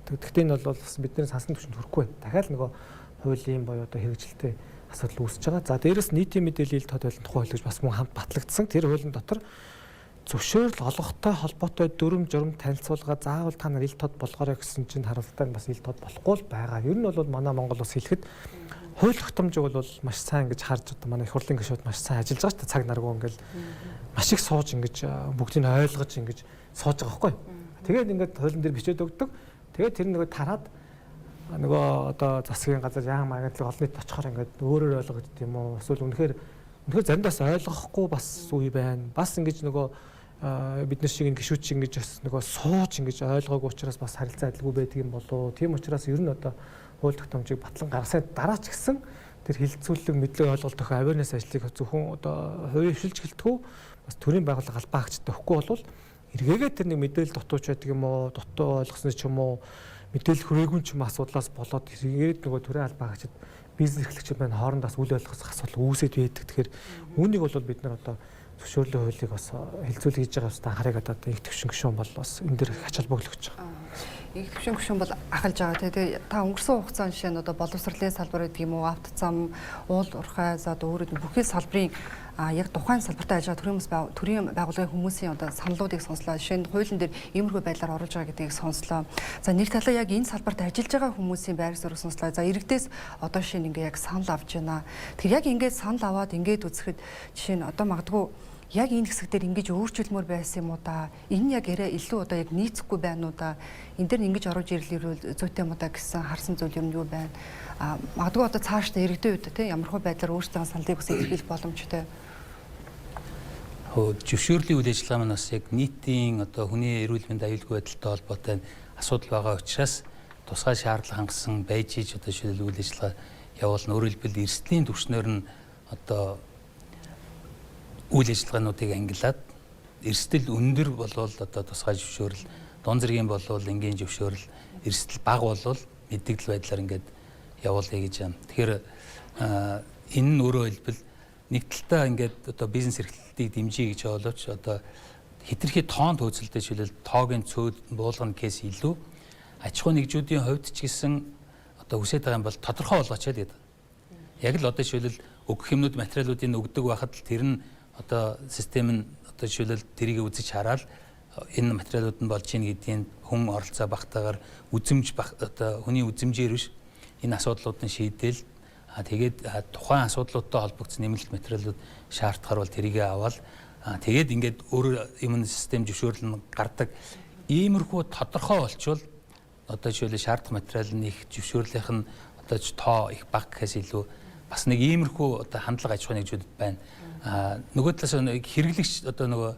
Тэгэхдээ энэ бол бас бидний сансан түвшинд хүрэхгүй байна. Дахиад нөгөө хуулийн боёо одоо хэрэгжилтэй асуудал үүсэж байгаа. За дээрэс нийтийн мэдээлэл тод байлын тухай хууль гэж бас мөн хамт батлагдсан. Тэр хуулийн дотор зөвшөөрөл олгохтой холбоотой дүрм журам танилцуулга заавал та нар ил тод болгоорой гэсэн чинь харуултаа бас ил тод болохгүй л байгаа. Ер нь бол манай Монгол улс хэлэхэд хууль тогтоомжийг бол маш сайн гэж харж одоо манай их хурлын гишүүд маш сайн ажиллаж байгаа шүү дээ. Цаг наргүй ингээл маш их сууж ингэж бүгдийг нь ойлгож ингэж сууж байгаа байхгүй. Тэгээд ингээд хуулийн дээр бичээд өгдөг. Тэгээд тэр нөгөө тараад нөгөө одоо засгийн газар яам агентлаг олон нийт очихоор ингээд өөрөөр ойлгогдд юм уу? Эсвэл үнэхээр заримдаас ойлгохгүй бас үе байна. Бас ингэж нөгөө бид нар шиг гişүүд шиг ингэж бас нөгөө сууж ингэж ойлгоогүй учраас бас харилцаа адилгүй байдаг юм болоо. Тийм учраас ер нь одоо хууль тогтоомжийг батлан гаргасны дараа ч гэсэн тэр хилцүүлэг мэдлэг ойлголт охин awareness ажлыг зөвхөн одоо хувийн хвшилж гэлтгүү бас төрийн байгууллага албаа агчтай өгөхгүй болвол эргээгээ тэр нэг мэдээлэл дутууч байдаг юм уу, дутуу ойлгосноо ч юм уу, мэдээлэл хүрээгүй ч юм асуудлаас болоод эргээд нөгөө төрийн албаа агчид бизнес эрхлэгчид маань хоорондоос үл ойлгох асуудал үүсэж байдаг. Тэгэхээр үүнийг бол бид нар одоо зөвшөөрлийн хуулийг бас хилцүүл хийж байгаа хэвээр анхаарыг одоо их төвшин гишүүн бол бас энэ дэр ач холбогдол өгч байгаа. Их төвшин гишүүн бол ахалж байгаа. Тэгээ та өнгөрсөн хугацаанд жишээ нь одоо боловсролын салбар гэдэг юм уу, авто зам, уул уурхай за одоо өөрөөр бүхэл салбарын яг тухайн салбарт ажиллаж байгаа төрийн байгууллагын хүмүүсийн одоо саналуудыг сонслоо. Жишээ нь хуулийн дээр иймэрхүү байдлаар оруулж байгаа гэдгийг сонслоо. За нэг талаа яг энэ салбарт ажиллаж байгаа хүмүүсийн байр суурийг сонслоо. За иргэдээс одоо шинэ ингээ яг санал авч байна. Тэгэхээр яг ингээд санал аваад ингээд үзэхэд жишээ нь одоо магадгүй яг энэ хэсэг дээр ингэж өөрчлөлмөр байсан юм уу да? Энэ яг арай илүү одоо яг нийцэхгүй байна уу да? Энд дээр ингэж оруулж ирлээ зүйтэй юм уу да гэсэн харсан зүйл юм юу байна? Магадгүй одоо цаашдаа иргэдийн үед те ямархуу байдлаар өөрсдөө саналыг бас илэрхийлэх боломжтой. Зөвшөөрлийн үйл ажиллагаа маань бас яг нийтийн одоо хүний эрүүл мэнд аюулгүй байдалтай холбоотой асуудал байгаа учраас тусгай шаардлага хангасан байж иж одоо шилэл үйл ажиллагаа явуулна. Өөрөөр хэлбэл эрсдлийн түвшнээр нь одоо үйл ажиллагаануудыг ангилаад эрсдэл өндөр болвол одоо тусгай зөвшөөрөл, дунд зэргийн болвол энгийн зөвшөөрөл, эрсдэл бага болвол мэддэгдэл байдлаар ингээд явуулъя гэж байна. Тэгэхээр энэ нь өөрөөр хэлбэл нэг талдаа ингээд одоо бизнес эрхлэлтийг дэмжиж гэж боловч одоо хэтэрхий тоон төөцөлтэй шилэл тоогийн цөөд буулгах кейс илүү аж ахуй нэгжүүдийн хувьд ч гэсэн одоо үсээд байгаа юм бол тодорхой болгооч гэдэг. Яг л одоо шилэл өгөх юмнууд материалуудыг өгдөг байхад л тэр нь одоо систем нь одоо шилэл тэрийг үзэж хараад энэ материалууд нь болж ийн гэдгийг хүн оролцоо багтаагаар үзэмж одоо хүний үзэмжээр биш энэ асуудлууд нь шийдээл тэгээд тухайн асуудлуудтай холбогдсон нэмэлт материалууд шаардахаар бол тэрийг аваад тэгээд ингээд өөр юм систем зөвшөөрөл нь гардаг. Иймэрхүү тодорхой болчвол одоо жишээлбэл шаардах материал нь их зөвшөөрлийнх нь одоо тоо их бага гэхээс илүү бас нэг иймэрхүү одоо хандлага аж ахуй нэгжүүдэд байна. Нөгөө талаас нь хэрэглэгч одоо нөгөө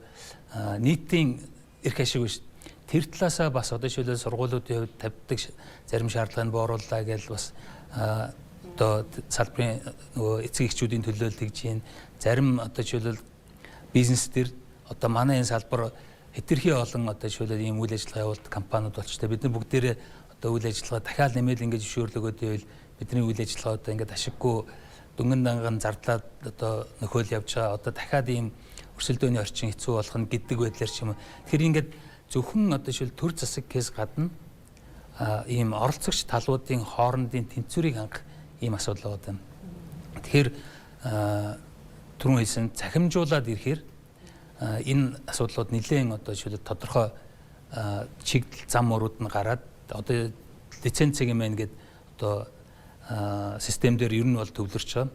нийтийн эрх ашиг биш. Тэр талаасаа бас одоо жишээлбэл сургуулиудын хувьд тавьдаг зарим шаардлагыг буурууллаа гэж бас одоо салбарын нөгөө эцэг эхчүүдийн төлөөлөл гэж юм. Зарим одоо жишээлбэл бизнес төр одоо манай энэ салбар хэтэрхий олон одоо жишээлбэл ийм үйл ажиллагаа явуулдаг компаниуд болчтой. Бид нар бүгдээрээ одоо үйл ажиллагаа дахиад нэмэл ингэж зөвшөөрлөгөөд байвал бидний үйл ажиллагаа одоо ингэж ашиггүй дөнгөн данган зардлаад одоо нөхөөл явж байгаа. Одоо дахиад ийм өрсөлдөөний орчин хэцүү болох нь гэдэг байдлаар ч юм уу. Тэгэхээр ингэж зөвхөн одоо жишээл төр засаг кейс гадна ийм оролцогч талуудын хоорондын тэнцвэрийг хангах ийм асуудал байгаа юм. Тэгэхээр түрүүн хэлсэн цахимжуулаад ирэхээр энэ асуудлууд нэлээд одоо жишээлбэл тодорхой чиглэл зам мөрүүд нь гараад одоо лицензийг юм гээд одоо систем дээр ер нь бол төвлөрч байгаа.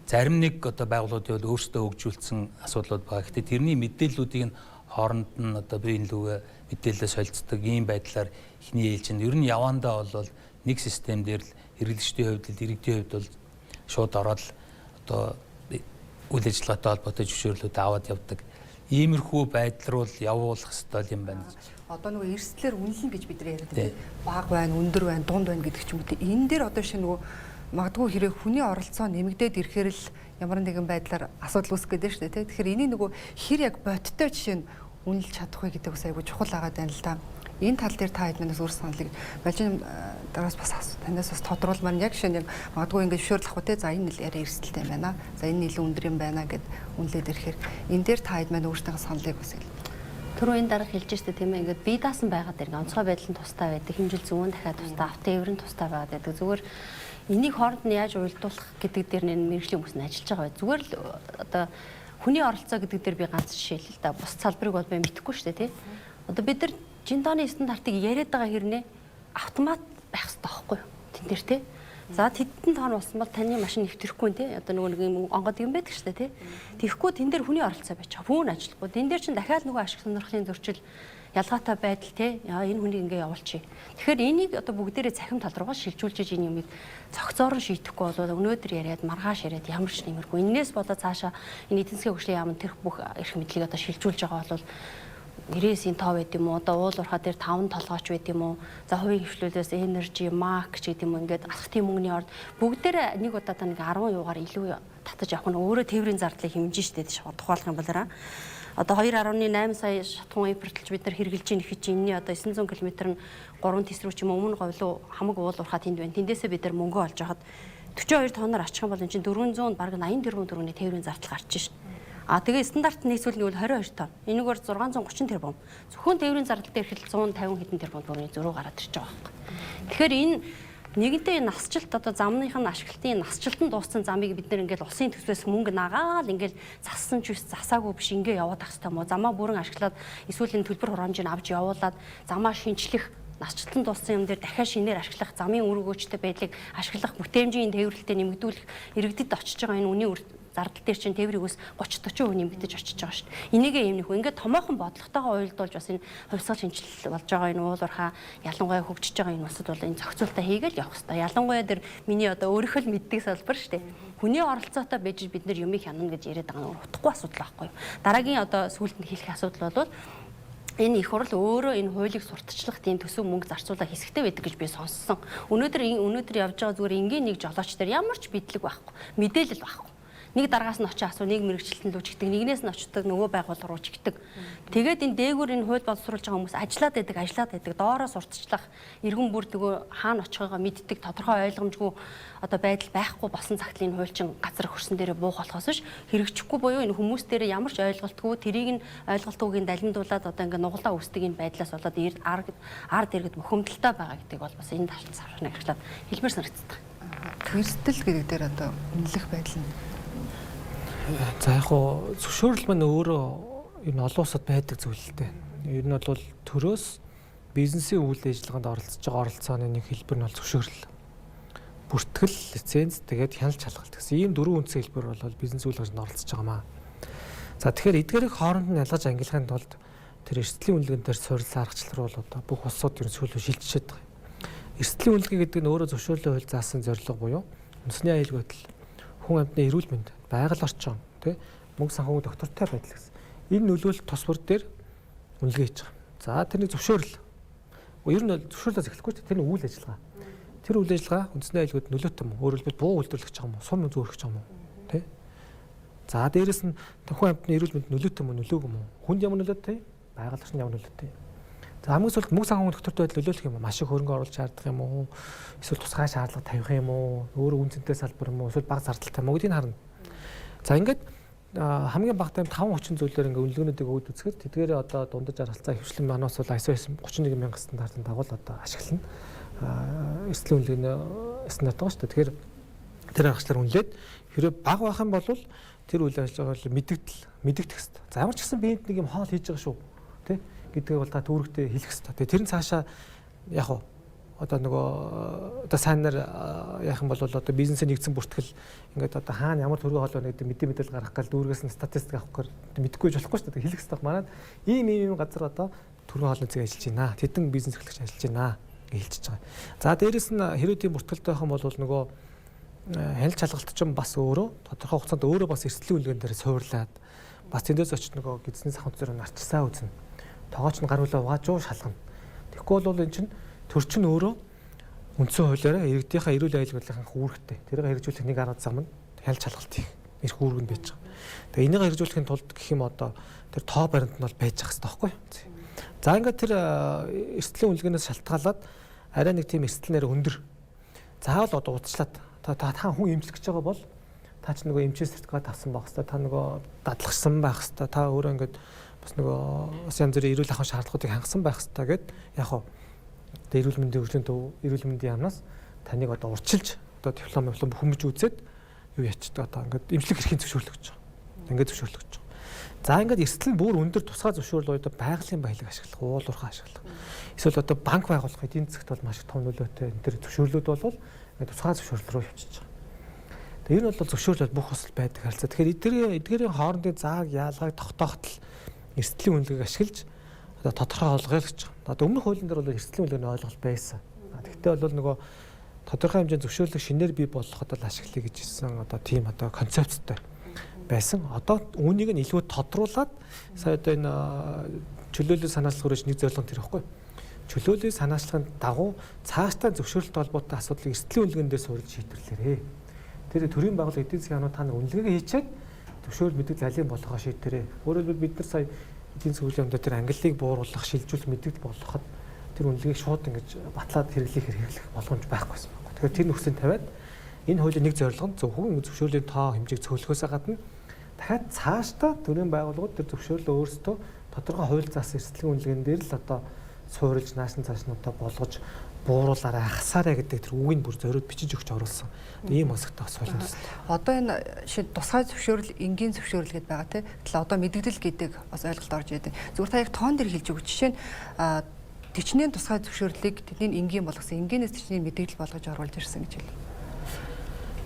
Зарим нэг одоо байгууллагууд бол өөрсдөө хөгжүүлсэн асуудлууд байгаа. Гэхдээ тэрний мэдээллүүдийг нь хооронд нь одоо биеийн лүгэ мэдээлэлээ солилцдог ийм байдлаар ихний ээлжинд ер нь явандаа бол нэг систем дээр л хэрэглэгчдийн хувьд л иргэдийн хувьд бол шууд ороод одоо үйл ажиллагаатай холбоотой зөвшөөрлүүд аваад явдаг. Иймэрхүү байдал руу явуулах ёстой юм байна. Одоо нөгөө эрсдлэр үнэлнэ гэж бид нар яриад бага байна, өндөр байна, дунд байна гэдэг ч юм уу. Энэ дээр одоо шинэ нөгөө магадгүй хэрэг хүний оролцоо нэмэгдээд ирэхээр л ямар нэгэн байдлаар асуудал үүсэх гэдэг шүү дээ. Тэгэхээр энийг нөгөө хэр яг бодтой жишээ нь үнэлж чадах вэ гэдэг бас айгүй чухал агаад байна л да. Энэ тал дээр та хэд минь үр саналыг болж дараас бас танаас бас тодруулмаар яг шинэ магадгүй ингээд зөвшөөрөл авах те за энэ нэлээд эрсдэлтэй байна. За энэ илүү өндөр юм байна гэд үнэлээд ирэхээр энэ дээр та хэд минь өөртөө саналыг бас түрүү энэ дарга хэлж штэ тийм ээ ингээд бие даасан байгаад ирэх онцгой байдлын тустай байдаг хэмжил зүүн дахиад тустай автоэврийн тустай байгаад байдаг зүгээр энийг хооронд нь яаж уялдуулах гэдэг дээр нэр мэрэгжлийн хүмүүс нь ажиллаж байгаа бай. Зүгээр л одоо хүний оролцоо гэдэг дээр би ганц жишээ л да бус салбарыг бол би мэдэхгүй штэ тий. Одоо бид нар жинтооны стандартыг яриад байгаа хэрнээ автомат байх хэрэгтэй байхгүй юу? Тэн дээр тий. За тэдэн тоон болсон бол таны машин нэвтрэхгүй тий. Одоо нөгөө нэг юм онгод юм байдаг шүү дээ тий. Тэгэхгүй тэн дээр хүний оролцоо байж байгаа. Хүн ажиллахгүй. Тэн дээр чинь дахиад нөгөө ашиг сонирхлын зөрчил ялгаатай байдал тий. Яа энэ хүнийг ингээ явуулчих. Тэгэхээр энийг одоо бүгдээрээ цахим тал руугаа шилжүүлж энэ юмыг цогцоор нь шийдэхгүй бол өнөөдөр яриад маргааш яриад ямар ч нэмэргүй. Энээс болоод цаашаа энэ эдийн засгийн хөгжлийн яамн тэрх бүх эрх мэдлийг одоо шилжүүлж байгаа бол 90-ийн тоо байд юм уу одоо уул уурхаа дээр 5 толгойч байд юм уу за хувийн хвшлүүдээс энержи мак ч гэдэг юм ингээд алхтын мөнгөний орд бүгдээрээ нэг удаа нэг 10 юугаар илүү татаж авах нь өөрөө тээврийн зардлыг хэмжиж штэ гэж тухайлах юм болоо одоо 2.8 сая шатхуун импортлж бид нар хэрэгжилж ийн их чи энэний одоо 900 км нь 3 тис рүү ч юм өмнө говьлуу хамаг уул уурхаа тэнд байна тэндээсээ бид нар мөнгө олж хахад 42 тонноор ачих юм бол энэ чинь 400 бараг 80 тэрбум төгрөгийн тээврийн зардал гарч шин. Тэгээ стандарт нийцүүлний бол 22 тонн. Энэгээр 630 тэрбум. Зөвхөн тээврийн зардал дээр ихэд 150 хэдэн тэрбум төгрөгийн зөрүү гараад ирж байгаа байхгүй. Тэгэхээр энэ нэгэнтээ насжилт одоо замныхын ашиглалтын насжилтанд дууссан замыг бид нэр ингээл улсын төсвөөс мөнгө нагаал ингээл зассан ч засаагүй биш ингээ яваад ах хэвээр мó замаа бүрэн ашиглаад эсвэл энэ төлбөр хураамжийг авч явуулаад замаа шинчлэх насжилтанд дууссан юм дээр дахиад шинээр ашиглах замын үр өгөөжтэй байдлыг ашиглах бүтээмжийн тээвэрлэлтэд нэмэгдүүлэх иргэдэд очиж байгаа энэ үнийн зардал дээр чинь тээврийг ус 30-40% нэмэгдэж очиж байгаа шүү дээ. Энийгээ юм нөхөө ингээд томоохон бодлоготойгоо уялдуулж бас энэ хувьсгал шинжилэл болж байгаа энэ уул уурхаа ялангуяа хөгжиж байгаа энэ усад бол энэ зохицуултаа хийгээл явах хэрэгтэй. Ялангуяа тэр миний одоо өөрөөхөл мэддэг салбар шүү дээ. Хүний оролцоотой байж бид нар юмыг хянана гэж яриад байгаа нь утгагүй асуудал байхгүй юу. Дараагийн одоо сүүлд нь хэлэх асуудал бол энэ их хурл өөрөө энэ хуулийг сурталчлах тийм төсөв мөнгө зарцуулах хэсэгтэй байдаг гэж би сонссон. Өнөөдөр явж байгаа зүгээр энгийн нэг жолооч дээр ямар ч бидлэг байхгүй. Мэдээлэл байхгүй. Нэг дараагаас нь очиж асуу, нэг мэрэгчлэлтэн лүү чигдэг, нэгнээс нь очдог, нөгөө байгууллага руу чигдэг. Тэгээд энэ дээгүүр энэ хууль боловсруулж байгаа хүмүүс ажиллаад байдаг, доороо сурталчлах, эргэн бүр нөгөө хаана очихыгаа мэддэг, тодорхой ойлгомжгүй одоо байдал байхгүй болсон цагт энэ хууль чин газар хөрсөн дээрээ буух болохоос биш хэрэгжихгүй буюу энэ хүмүүс дээр ямар ч ойлголтгүй, тэрийг нь ойлголтгүйг далимдуулаад одоо ингээ нугалаа үүсдэг энэ байдлаас болоод ард иргэд бухимдалтай байгаа гэдэг бол бас энэ талд саврахнаа хэрэглээд хэлмээр санагддаг. Эрсдэл гэдэг дээр одоо үнэлэх байдал нь за яг хоо зөвшөөрөл маань өөрөө энэ олон улсад байдаг зүйл л дээ. Ер нь бол төрөөс бизнесийн үйл ажиллагаанд оролцож байгаа оролцооны нэг хэлбэр нь бол зөвшөөрөл. Бүртгэл, лиценз, тэгээд хяналт шалгалт гэсэн ийм дөрвөн үндсэн хэлбэр бол бизнес үйл ажиллагаанд оролцож байгаамаа. За тэгэхээр эдгээрийг хооронд нь ялгаж ангилахын тулд тэр эрсдлийн үнэлгээнд дээр суурилсан аргачлал руу бол одоо бүх улсууд ерөнхийдөө шилжчихэд байгаа. Эрсдлийн үнэлгээ гэдэг нь өөрөө зөвшөөрлийн хууль заасан зорилго буюу үндэсний аюул байдал, хүн амьтны эрүүл мэнд, байгаль орчин, тий мөнгө санхүүгийн доктортой байдал гэсэн. Энэ нөлөөлөлт тус бүр дээр үнэлгээ хийж байгаа. За тэрний зөвшөөрөл. Ер нь зөвшөөрлөөс эхлэхгүй ч тэр нь үйл ажиллагаа. Тэр үйл ажиллагаа үндэсний аюулгүйд нөлөөтэй юм уу? Өөрөөр хэлбэл буу үйлдвэрлэж байгаа юм уу? Сум зөөрөх гэж байгаа юм уу? Тий. За дээрэс нь хүн амьтны эрүүл мэнд нөлөөтэй юм уу? Нөлөөгүй юм уу? Хүнд ямар нөлөөтэй? Байгаль орчинд ямар нөлөөтэй? За хамгийн сүүлд мөнгө санхүүгийн доктортой байдал нөлөөлөх юм уу? Маш их хөрөнгө оруулж шаардах юм уу? Эсвэл тусгай шаардлага тавих юм уу? Өөр үнцэнтэй салбар юм уу? Эсвэл бага зардалтай юм уу гэдгийг харна. За ингээд хамгийн багатай 5-30 зүйлээр ингээ үнэлгээнүүдийг өгд үзэхэд тэдгээрээ одоо дундаж аргалцаа хвшлэн манаас бол ISO 31000 стандартын дагуу одоо ашиглана. Эрсдлийн үнэлгээний стандарт байгаа шүү дээ. Тэгэхээр тэр аргачлалаар үнэлээд хэрэв бага байх юм бол тэр үйл ажиллагааг мэдэгдэх хэрэгтэй. За ямар ч гэсэн би энд нэг юм хоол хийж байгаа шүү. Тэ гэдгийг бол та түүрэгтээ хэлэх хэрэгтэй. Тэгээ тэр нь цаашаа яг уу одоо нөгөө одоо сайнаар яах юм бол одоо бизнесээ нэгдсэн бүртгэл ингээд одоо хаана ямар төргөө хоолой гэдэг мэдээлэл гаргах гал дүүргээс нь статистик авах гэхээр мэдэхгүй болохгүй шүү дээ. Хэлэх хэрэгтэй манад ийм газар одоо төргөө хоолны зэг ажиллаж байна. Тэдэн бизнес эрхлэгч ажиллаж байна гэж хэлчихэж байгаа. За дээрэс нь хэрэв тийм бүртгэлтэй байх юм бол нөгөө хяналт шалгалт ч бас өөрөө тодорхой хугацаанд өөрөө бас эрсдлийн үнэлгээнд дээр суурлаад бас тэндээс очиж нөгөө гидсний сахант зэрэг нарчсаа үзнэ. Тоогооч нь гар хүлээ угааж шалгана. Тэгэхгүй бол эн чинь төр чинь өөрөө үндсэн хуулиараа иргэдийнхээ эрүүл аюулгүйн үүрэгтэй. Тэрийг хэрэгжүүлэх 1.10 зам нь хяналт шалгалт хийх эрх үүрэг нь байж байгаа. Тэгээ энийг хэрэгжүүлэхийн тулд гэх юм одоо тэр тоо баримт нь бол байж ах хэрэгтэй байхгүй юу? За ингээд тэр эрсдлийн үнэлгээнээс шалтгаалаад арай нэг тийм эрсдэл нэр өндөр. Заавал одоо удаачлаад та хүн эмчлэх гэж байгаа бол та ч нөгөө эмчээс сертификат авсан байх хэвээр, та нөгөө дадлагчсан байх хэвээр, та өөрөө ингээд бас нөгөө бас янз бүрийн эрүүл ахуйн шаардлагуудыг хангасан байх хэвээр гэд яг хоо эрүүл мэндийн хөгжлийн төв, эрүүл мэндийн яамнаас таныг одоо урчилж одоо диплом хүмүүж үзээд юу ячдаг одоо ингээд эмчлэх эрхийн зөвшөөрлөг гэж байгаа. Ингээд зөвшөөрлөг гэж байгаа. За ингээд эрсдэл нь бүр өндөр тусгай зөвшөөрөл одоо байгалийн баялаг ашиглах, уулуурхай ашиглах. Эсвэл одоо банк байгуулах эдийн засагт бол маш их том нөлөөтэй энэ төр зөвшөөрлүүд бол ингээд тусгай зөвшөөрөл рүү явчихж байгаа. Энэ бол зөвшөөрлөд бүх усал байдаг харилцаа. Тэгэхээр эдгээрийн хоорондын зааг, яалгыг тогтоохтол эрсдлийн үнэлгээг ашиглаж одоо тодорхой олгоё гэж байна. Одоо өмнөх хуулийн дээр бол эрсдлийн үнэлгээний ойлголт байсан. Тэгвэл бол нөгөө тодорхой хэмжээний зөвшөөрлөг шинээр бий болгоход л ашиглая гэж хэлсэн одоо тийм одоо концепцтэй байсан. Одоо үүнийг нь илүү тодруулаад сая одоо энэ чөлөөлөл санаачлах хүрээч нэг зорилго тэр ихгүй. Чөлөөллийн санаачлагын дагуу цаашдаа зөвшөөрлөлт холбоотой асуудлыг эрсдлийн үнэлгээндээ суурилж шийдвэрлээрээ. Тэр төрийн байгууллага эдийн засгийн яамнууд та нэг үнэлгээ хийчээд зөвшөөрөл мэдээлэл алийн болгохоо шийдвэрээ. Өөрөөр хэлбэл бид нар сая эдийн засгийн яамнууд тэр ангиллыг бууруулах, шилжүүлэх мэдээлэл болгоход тэр үнэлгээг шууд ингэж батлаад хэрэглэх боломж байхгүйсэн байна. Тэгэхээр тэр нөхцөлд тавиад энэ хуулийн нэг зорилго нь зөвхөн зөвшөөрлийн тоо хэмжээг цөөлөхөөс гадна дахиад цаашдаа төрийн байгууллагууд тэр зөвшөөрлөө өөрсдөө тодорхой хууль заасан эрсдлийн үнэлгээнд дээр л одоо суурилж наашин цаашнуудаа болгож бууруулаарай, хасаарай гэдэг тэр үгийг бүр зориуд бичиж өгч оруулсан. Ийм өсөлтөй асуулт байна. Одоо энэ шид тусгай зөвшөөрөл, энгийн зөвшөөрөл гэдээ байгаа тийм. Тэгэхээр одоо мэдэгдэл гэдэг бас ойлголт орж идэв. Зүгээр та яг тоон дээр хэлж өгч жишээ нь төчнийн тусгай зөвшөөрлийг тэдний энгийн болгосон, энгийнээс төчнийг мэдэгдэл болгож оруулж ирсэн гэж хэлээ.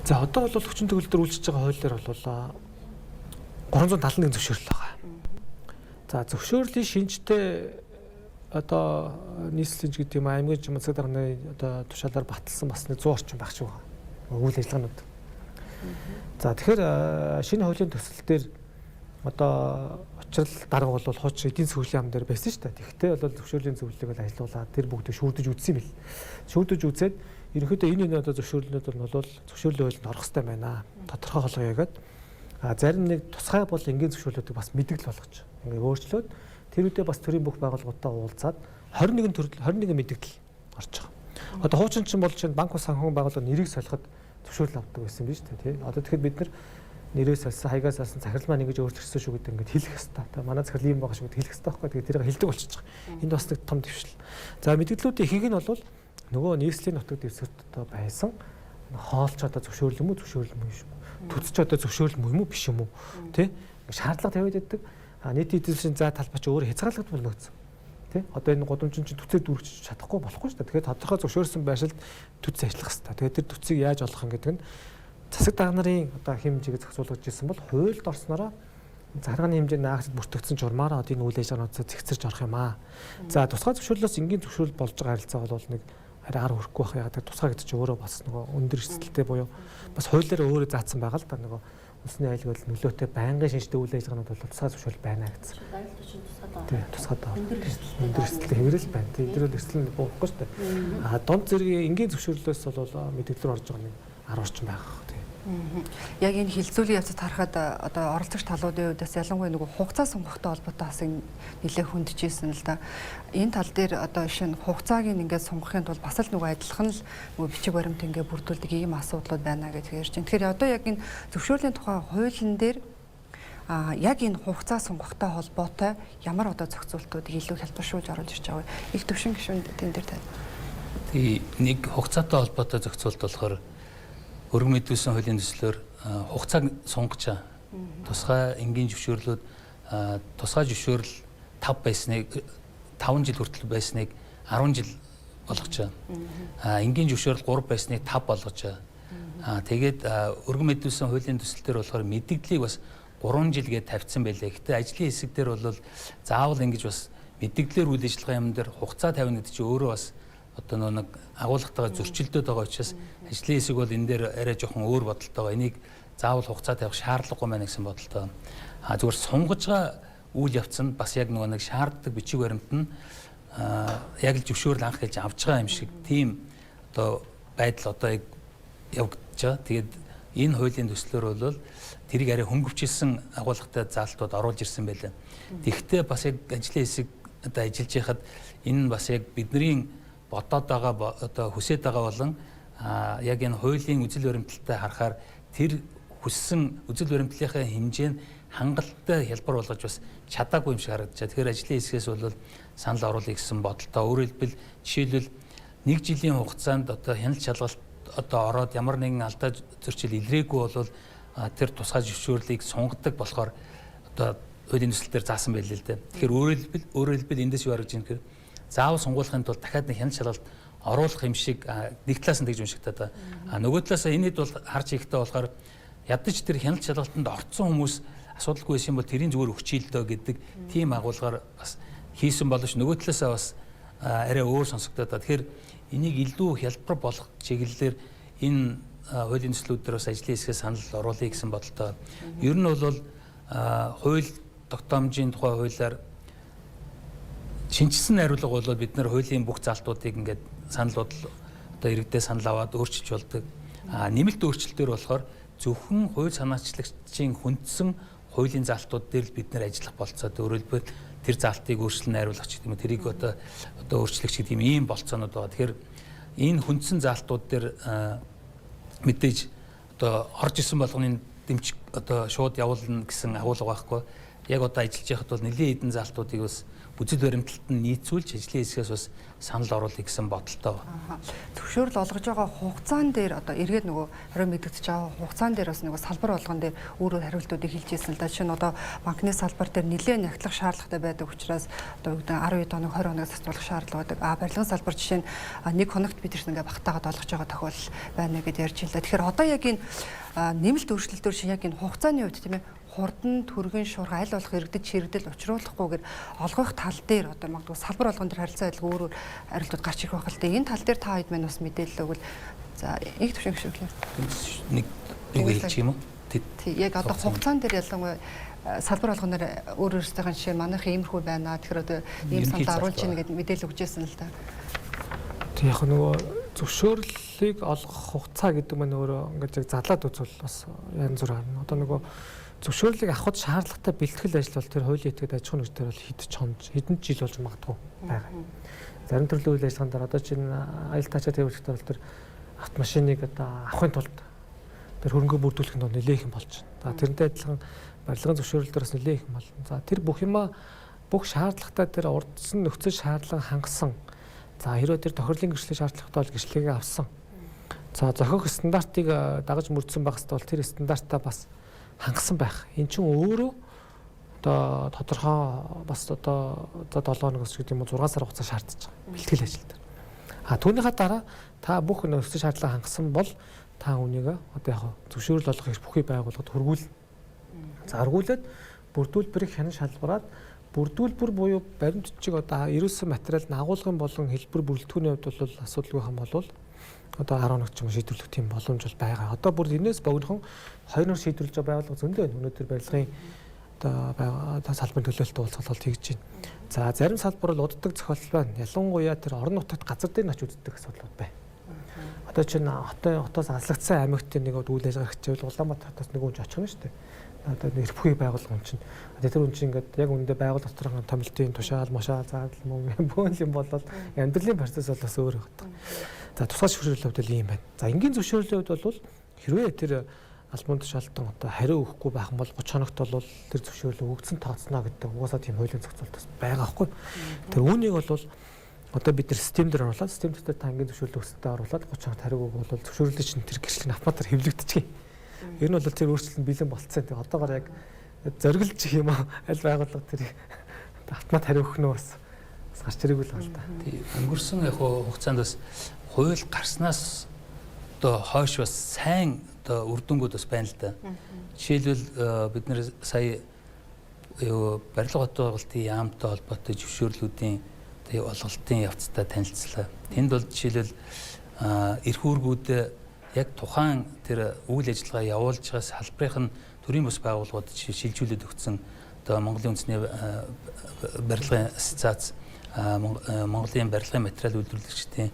За одоо бол хүчин төгөлдөр үйлчилж байгаа хуулиар бол 371 зөвшөөрөл байгаа. За зөвшөөрлийн шинжтэй одоо нийслэл шинж гэдэг юм аймгийн засаг дарганы одоо тушаалаар баталсан бас нэг 100 орчим байх шиг байна. Үйл ажиллагаанууд. За тэгэхээр шинэ хуулийн төсөл дээр одоо очрол дарга бол хуучин эдийн засгийн яам дээр байсан шүү дээ. Тэгэхдээ бол зөвшөөрлийн зөвлөлийг бол ажилуулаад тэр бүгдийг шүүрдэж үзсэн юм бил. Шүүрдэж үзээд ерөнхийдөө энэ одоо зөвшөөрлөнүүд бол зөвшөөрлийн хуулинд орох хэрэгтэй байна. Тодорхой болгоё гэдэг. Зарим нэг тусгай бол энгийн зөвшөөрлүүдийг бас мэдэгдэл болгож ингээ өөрчлөөд тэр үедээ бас төрийн бүх байгууллагуудаа уулзаад 21 мэдэгдэл орж байгаа. Одоо хуучин чинь бол чинь банк ус санхүүгийн байгууллага нэрийг солиход зөвшөөрөл авдаг байсан биз дээ тий. Одоо тэгэхээр бид нар нэрээ солисон, хаягаас салсан захирал маань ингэж өөрчлөсөн шүү гэдэг ингээд хэлэх хэвээр. Та манай захирал ийм байгаа шүү гэдэг хэлэх хэвээр байхгүй. Тэгээд тэрийг хэлдэг болчихж байгаа. Энд бас нэг том дэвшил. За мэдэгдлүүдийн ихийг нь бол нөгөө нийслэлийн нутаг дэвсгэрт одоо байсан хоолч одоо зөвшөөрөл юм уу шүү. Түтсч одоо зөвшөөрөл юм уу биш юм уу тий. Шаардлага тавиад байдаг. Нийтийн эдийн засгийн зай талбай чи өөрөө хязгаарлагдмал нөөц. Тэ? Одоо энэ гудамжин чинь түцээр дүүргэж чадахгүй болохгүй шүү дээ. Тэгэхээр тодорхой зөвшөөрсөн байшилд түц ажиллах хэрэгтэй. Тэгээд тэр түцийг яаж олох юм гэдэг нь засаг дарга нарын одоо хэмжээг зохицуулж ирсэн бол хуульд орсноороо зарганы хэмжээ наагчд бүртгэгдсэн журмаараа одоо энэ үйл ажиллагаануудаа зэгцэрж орох юм аа. За тусгай зөвшөөрлөөс энгийн зөвшөөрөл болж байгаа харилцаа бол нэг арай ар хүрэхгүй байх. Яагаад тусгай гэдэг чинь өөрөө бас нөгөө өндөр эрсдэлтэй буюу бас хуулиараа өөрөө заасан байгаа л да нөгөө усны айлгуул нөлөөтэй байнгын шинжтэй үйл ажиллагаанууд бол тусгай зөвшөөрөл байна гэсэн. Тийм тусгай доо. Өндөр эрсдэлтэй хэврэл байна. Тийм эдгээр эрсдэл нь буухгүй шүү дээ. Дунд зэргийн энгийн зөвшөөрлөөс бол мэдээлэл орж байгаа нэг 10 орчим байх. Яг энэ хилцүүлгийн явцад харахад одоо оролцогч талуудын хувьд бас ялангуяа нөгөө хугацаа сонгохтой холбоотой бас нэлээд хүндчихсэн л да. Энэ тал дээр одоо шинэ хугацааг ингээд сонгохын тулд бас л нөгөө адилхан л нөгөө бичиг баримт ингээд бүрдүүлдэг ийм асуудлууд байна гэж ярьж байна. Тэгэхээр одоо яг энэ зөвшөөрлийн тухай хуулийн дээр яг энэ хугацаа сонгохтой холбоотой ямар одоо зохицуултуудыг илүү хэлбэршүүлж оруулж ирж байгаа вэ? Их төвшин гишүүнд тэн дээр тань. Нэг хугацаатай холбоотой зохицуулт болохоор өргөн мэдүүлсэн хуулийн төслөөр хугацааг сунгачаа тусгай энгийн зөвшөөрлүүд тусгай зөвшөөрөл 5 байсныг 5 жил хүртэл байсныг 10 жил болгочаа. Энгийн зөвшөөрөл 3 байсныг 5 болгочаа. Тэгээд өргөн мэдүүлсэн хуулийн төсөл дээр болохоор мэдээллийг бас 3 жилгээд тавьсан байлээ. Гэтэ ажлын хэсэг дээр бол заавал ингэж бас мэдээллээр үйл ажиллагаа юм дээр хугацаа тавина гэдэг чинь өөрөө бас одоо нэг агуулгатайгаа зөрчилдөд байгаа учраас ажлын хэсэг бол энэ дээр арай жоохон өөр бодолтой байгаа. Энийг заавал хугацаа тавих шаардлагагүй байна гэсэн бодолтой. Зүгээр сунгаж байгаа үйл явц нь бас яг нэг шаарддаг бичиг баримт нь яг л зөвшөөрөл анх хэлж авч байгаа юм шиг тийм одоо байдал одоо явагдаж байгаа. Тэгээд энэ хуулийн төслөөр бол тэрийг арай хөнгөвчилсэн агуулгатай заалтууд оруулж ирсэн байлаа. Тэгэхдээ бас яг ажлын хэсэг одоо ажиллаж байхад энэ бас яг бидний бодоод байгаа одоо хүсэж байгаа болон яг энэ хуулийн үзэл баримталтай харахаар тэр хүссэн үзэл баримтлалынхаа хэмжээнд хангалттай хялбар болгож бас чадаагүй юм шиг харагдаж байна. Тэгэхээр ажлын хэсгээс бол санал оруулах гэсэн бодолтой. Өөрөөр хэлбэл жишээлбэл 1 жилийн хугацаанд одоо хяналт шалгалт одоо ороод ямар нэгэн алдаа зөрчил илрээгүй бол тэр тусгай зөвшөөрлийг сунгадаг болохоор одоо хуулийн төсөл дээр заасан байлээ л дээ. Тэгэхээр өөрөөр хэлбэл эндээс юу харагдаж байна гэхээр заавал сунгуулахын тулд дахиад нэг хяналт шалгалт оруулах юм шиг нэг талаас нь тэгж уншигдаад байгаа. Нөгөө талаас энэд бол харж ихтэй болохоор ядаж тэр хяналт шалгалтанд орцсон хүмүүс асуудалгүй байсан бол тэрийн зүгээр өгчийлдөө гэдэг тийм агуулгаар бас хийсэн боловч нөгөө талаасаа бас арай өөр сонсогдоод байна. Тэгэхээр энийг илүү хялбар болгох чиглэлээр энэ хуулийн төслүүдээр бас ажлын хэсгээс санал оруулъя гэсэн бодолтой. Ер нь бол хууль тогтоомжийн тухай хуулиар шинжилсэн хариулга бол бид нар хуулийн бүх залтуудыг ингээд санал бодол одоо иргэдээ санал аваад өөрчилж болдог. Нэмэлт өөрчлөлтөөр болохоор зөвхөн хууль санаачлагчийн хүндсэн хуулийн залтууд дээр л бид нар ажиллах болцоод өөрөлдвөл тэр залтыг өөрчлөн найруулах гэх юм уу тэрийг одоо өөрчлөх гэх ийм болцоонууд байгаа. Тэгэхээр энэ хүндсэн залтууд дээр мэдээж одоо орж исэн болгоны дэмжих одоо шууд явуулна гэсэн агуулга байхгүй. Яг одоо ажиллаж байхад бол нэлийн хэдэн залтуудыг бас үзэл баримталд нь нийцүүлж ажлын хэсгээс бас санал оруулах гэсэн бодолтой байна. Зөвшөөрөл олгож байгаа хугацаан дээр одоо эргээд нөгөө хориг мэдэгдэж байгаа хугацаан дээр бас нөгөө салбар болгон дээр өөрөө хариултуудыг хэлж ирсэн л да. Жишээ нь одоо банкны салбар дээр нэлээд нягтлах шаардлагатай байдаг учраас одоо 12 хоног 20 хоног зарцуулах шаардлага байдаг. Барилгын салбар жишээ нь 1 хоногт бид нар ингээ багтаагаад олгож байгаа тохиолдол байна гэдээ ярьж байна. Тэгэхээр одоо яг энэ нэмэлт өөрчлөлтөөр шиг яг энэ хугацааны үед тийм ээ хурдан түргэн шуурга аль болох иргэдэд чирэгдэл учруулахгүйгээр олгох тал дээр одоо магадгүй салбар болгон дээр харилцаа адилгүй өөрөөр хариултууд гарч ирэх байх л дээ. Энэ тал дээр та хэд мань бас мэдээлэл өгвөл за их төвшин гişүглээ. Нэг хэлчих юм уу? Тий яг одоо хугацаан дээр ялангуяа салбар болгоноор өөр өөрсдийнх жишээ манайх иймэрхүү байна. Тэгэхээр одоо ийм санал оруулж ийн гэдэг мэдээлэл өгчээсэн л да. Тэг яг нөгөө зөвшөөрлийг олгох хугацаа гэдэг маань өөрөө ингээд яг задлаад үзвэл бас янз бүр харна. Одоо нөгөө зөвшөөрлийг авахд шаардлагатай бэлтгэл ажил бол тэр хуулийн этгээд аж ахуйн нэгжээр бол хэдэн жил болж магадгүй байгаа. Зарим төрлийн үйл ажиллагаанд дараа одоо чинь аялал таачаа төвөрчтэй бол тэр автомашиныг одоо авахын тулд тэр хөрөнгө бүрдүүлэх нь нэлээд их болж байна. За тэрнтэй адилхан барилгын зөвшөөрлөлтөөр бас нэлээд их болно. За тэр бүх бүх шаардлагатай тэр урдсан нөхцөл шаардлага хангасан. За хэрвээ тэр тохирлын гэрчлэлийн шаардлагатай бол гэрчлэгээ авсан. За зохиох стандартыг дагаж мөрдсөн байх хэвэл тэр стандартаа бас хангасан байх. Эн чинь өөрөө одоо тодорхой бас одоо 7 хоногоос гэдэг юм уу 6 сар хугацаа шаардаж байгаа. Бэлтгэл ажил дээр. Түүнийхээ дараа та бүх нөхцөл шаардлага хангасан бол та үнийг одоо яг зөвшөөрөл олгох их бүхий байгууллагад хөргүүл. За хөргүүлээд бүрдүүлбэрийг хянан шалбараад бүрдүүлбэр буюу баримтчиг одоо ирүүлсэн материалд агуулгын болон хэлбэр бүрэлдэхүүний хувьд бол асуудалгүй хам болвол одоо 10 хоног ч юм шийдвэрлэх тийм боломж бол байгаа. Одоо бүр энэс богинохон 2 хоног шийдвэрлэж байгаа байгууллага зөндөө байна. Өнөөдөр барилгын одоо салбарын төлөөлөлт уулзалт хийж байна. За зарим салбар бол уддаг зохиолдол байна. Ялангуяа тэр орон нутагт газар дээр нь очиж үздэг асуудлууд байна. Одоо чинь хотоос аслагдсан аймагт нэг үйл ажиллагаа хийчихвэл Улаанбаатар хотоос нэг хүн очих нь шүү дээ. Одоо нэр бүхий байгууллага юм чинь. Тэр хүн чинь ингээд яг үүндээ байгууллага дотор томилтын тушаал, мошаал, заагдал мөн бөөн юм болол амьдралын процесс бол бас өөр байдаг. За тусгай зөвшөөрлөлийн хувьд ийм байна. За энгийн зөвшөөрлийн хувьд бол хэрвээ тэр албан тушаалтан одоо хариу өгөхгүй байх юм бол 30 хоногт бол тэр зөвшөөрлөө өгсөн тооцно гэдэг угаасаа тийм хуулийн зохицуулт бас байгаа байхгүй. Тэр үүнийг бол одоо бид нар систем дээр оруулаад систем дээр та ангийн зөвшөөрлөө өгсөнтэй оруулаад 30 хоногт хариу өгвөл зөвшөөрлөлийн чинь тэр гэрчлэг автоматар хэвлэгдэжээ. Ер нь бол тэр өөрчлөлт нь бэлэн болцсон. Тэгээ одоогоор яг зориглож юм аа аль байгууллага тэр автомат хариу өгөх нь бас гарч ирээгүй л байна л да. Тий өнгөрсөн яг хугацаанд бас хууль гарснаас одоо хойш бас сайн одоо үр дүнгууд бас байна л да. Жишээлбэл бид нэр сая барилга хот байгуулалтын яамтай холбоотой зөвшөөрлүүдийн тэгээ олголтын явцтай танилцлаа. Тэнд бол жишээлбэл эрх үүргүүд яг тухайн тэр үйл ажиллагаа явуулж байгаа салбарын төрийн бус байгууллагууд шилжүүлээд өгсөн одоо Монголын үндэсний барилгын ассоциац, Монголын барилгын материал үйлдвэрлэгчдийн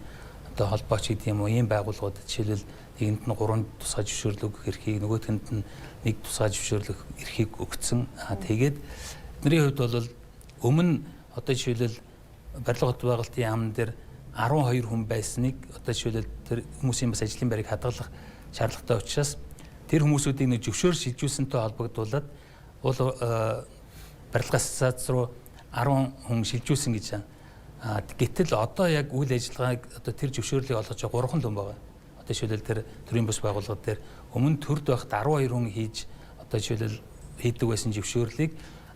одоо холбооч гэдэг юм уу ийм байгууллагууд жишээлбэл нэгэнд нь 3 тусгай зөвшөөрлөг өгөх эрхийг нөгөөдгөнд нь 1 тусгай зөвшөөрлөх эрхийг өгсөн. Тэгээд бидний хувьд бол өмнө одоо жишээлбэл барилга хот байгуулалтын яамн дээр 12 хүн байсныг одоо жишээлбэл тэр хүмүүсийн бас ажлын байрыг хадгалах шаардлагатай учраас тэр хүмүүсүүдийг нэг зөвшөөр шилжүүлсэнтэй холбогдуулаад уул барилга ассоциац руу 10 хүн шилжүүлсэн гэж байна. Гэтэл одоо яг үйл ажиллагааг одоо тэр зөвшөөрлийг олгож байгаа 3 хүн байгаа. Одоо жишээлбэл тэр төрийн бус байгууллагууд дээр өмнө төрд байхад 12 хүн хийж одоо жишээлбэл хийдэг байсан зөвшөөрлийг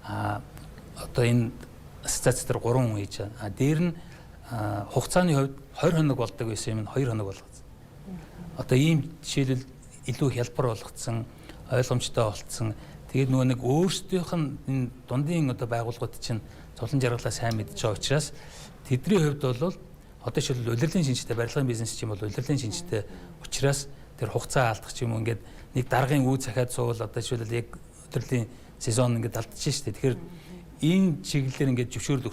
одоо энэ ассоциац дээр 3 хүн хийж байгаа. Дээр нь хугацааны хувьд 20 хоног болдог байсан юм нь 2 хоног болгоцсон. Одоо ийм жишээлбэл илүү хялбар болгоцсон, ойлгомжтой болцсон. Тэгээд нөгөө нэг өөрсдийнх нь энэ дундын одоо байгууллагууд чинь зовлон жаргалаа сайн мэдж байгаа учраас тэдний хувьд бол одоо жишээлбэл улирлын шинжтэй барилгын бизнес чинь бол улирлын шинжтэй учраас тэр хугацаа алдах ч юм уу ингээд нэг даргын үе захиад суувал одоо жишээлбэл яг улирлын сезон ингээд алдчихжээ шүү дээ. Тэгэхээр энэ чиглэлээр ингээд зөвшөөрөл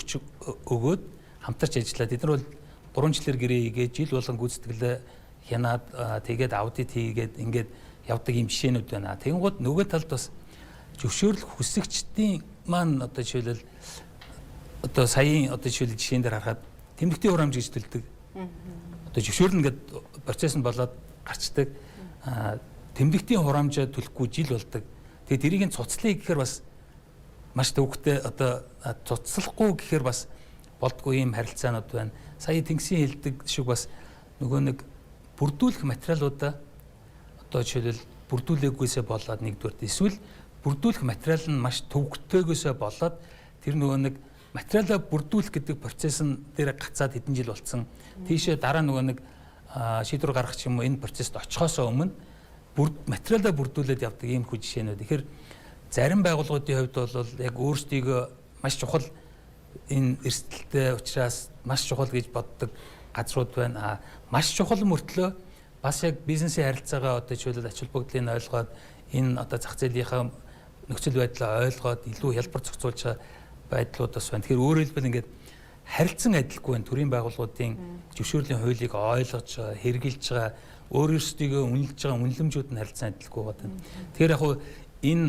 өгөөд хамтарч ажиллаад бид нар бол 3 жилээр гэрээ хийгээд жил болгон гүйцэтгэлээ хянаад тэгээд аудит хийгээд ингээд явдаг юм жишээнүүд байна. Тэгэнгუთ нөгөө талд бас зөвшөөрөл хүсэгчдийн маань одоо жишээлбэл одоо саяын одоо жишээлбэл жишээн дээр харахад тэмдэгтийн хурамж гэж төлдөг. Одоо зөвшөөрөл ингээд процесс нь болоод гарчдаг. Тэмдэгтийн хурамжаа төлөхгүй жил болдог. Тэгээд тэрийг цуцлая гэхээр бас маш төвөгтэй одоо цуцлахгүй гэхээр бас болдгүй юм харилцаанууд байна. Сая Тэнгисийн хэлдэг шиг бас нөгөө нэг бүрдүүлэх материалуудаа одоо жишээлбэл бүрдүүлээгүйсээ болоод нэгдүгээр эсвэл бүрдүүлэх материал нь маш төвөгтэйгөөсөө болоод тэр нөгөө нэг материалаа бүрдүүлэх гэдэг процесс нь дээр гацаад хэдэн жил болцсон. Тийшээ дараа нөгөө нэг шийдвэр гаргах юм уу энэ процессд очихоос өмнө материалаа бүрдүүлээд явдаг ийм хүү жишээнүүд. Тэгэхээр зарим байгууллагуудын хувьд бол яг өөрсдийгөө маш чухал энэ эрсдэлтэй учраас маш чухал гэж боддог газрууд байна. Маш чухал мөртлөө бас яг бизнесийн харилцаагаа одоо жишээлбэл ач холбогдлыг ойлгоод энэ одоо зах зээлийнхаа нөхцөл байдлаа ойлгоод илүү хялбар зохицуулж байгаа байдлууд бас байна. Тэгэхээр өөрөөр хэлбэл ингээд харилцан адилгүй байна. Төрийн байгууллагуудын зөвшөөрлийн хуулийг ойлгож байгаа, хэрэгжилж байгаа, өөрөөсдийгөө үнэлж байгаа үнэлэмжүүд нь харилцан адилгүй байна. Тэгэхээр яг энэ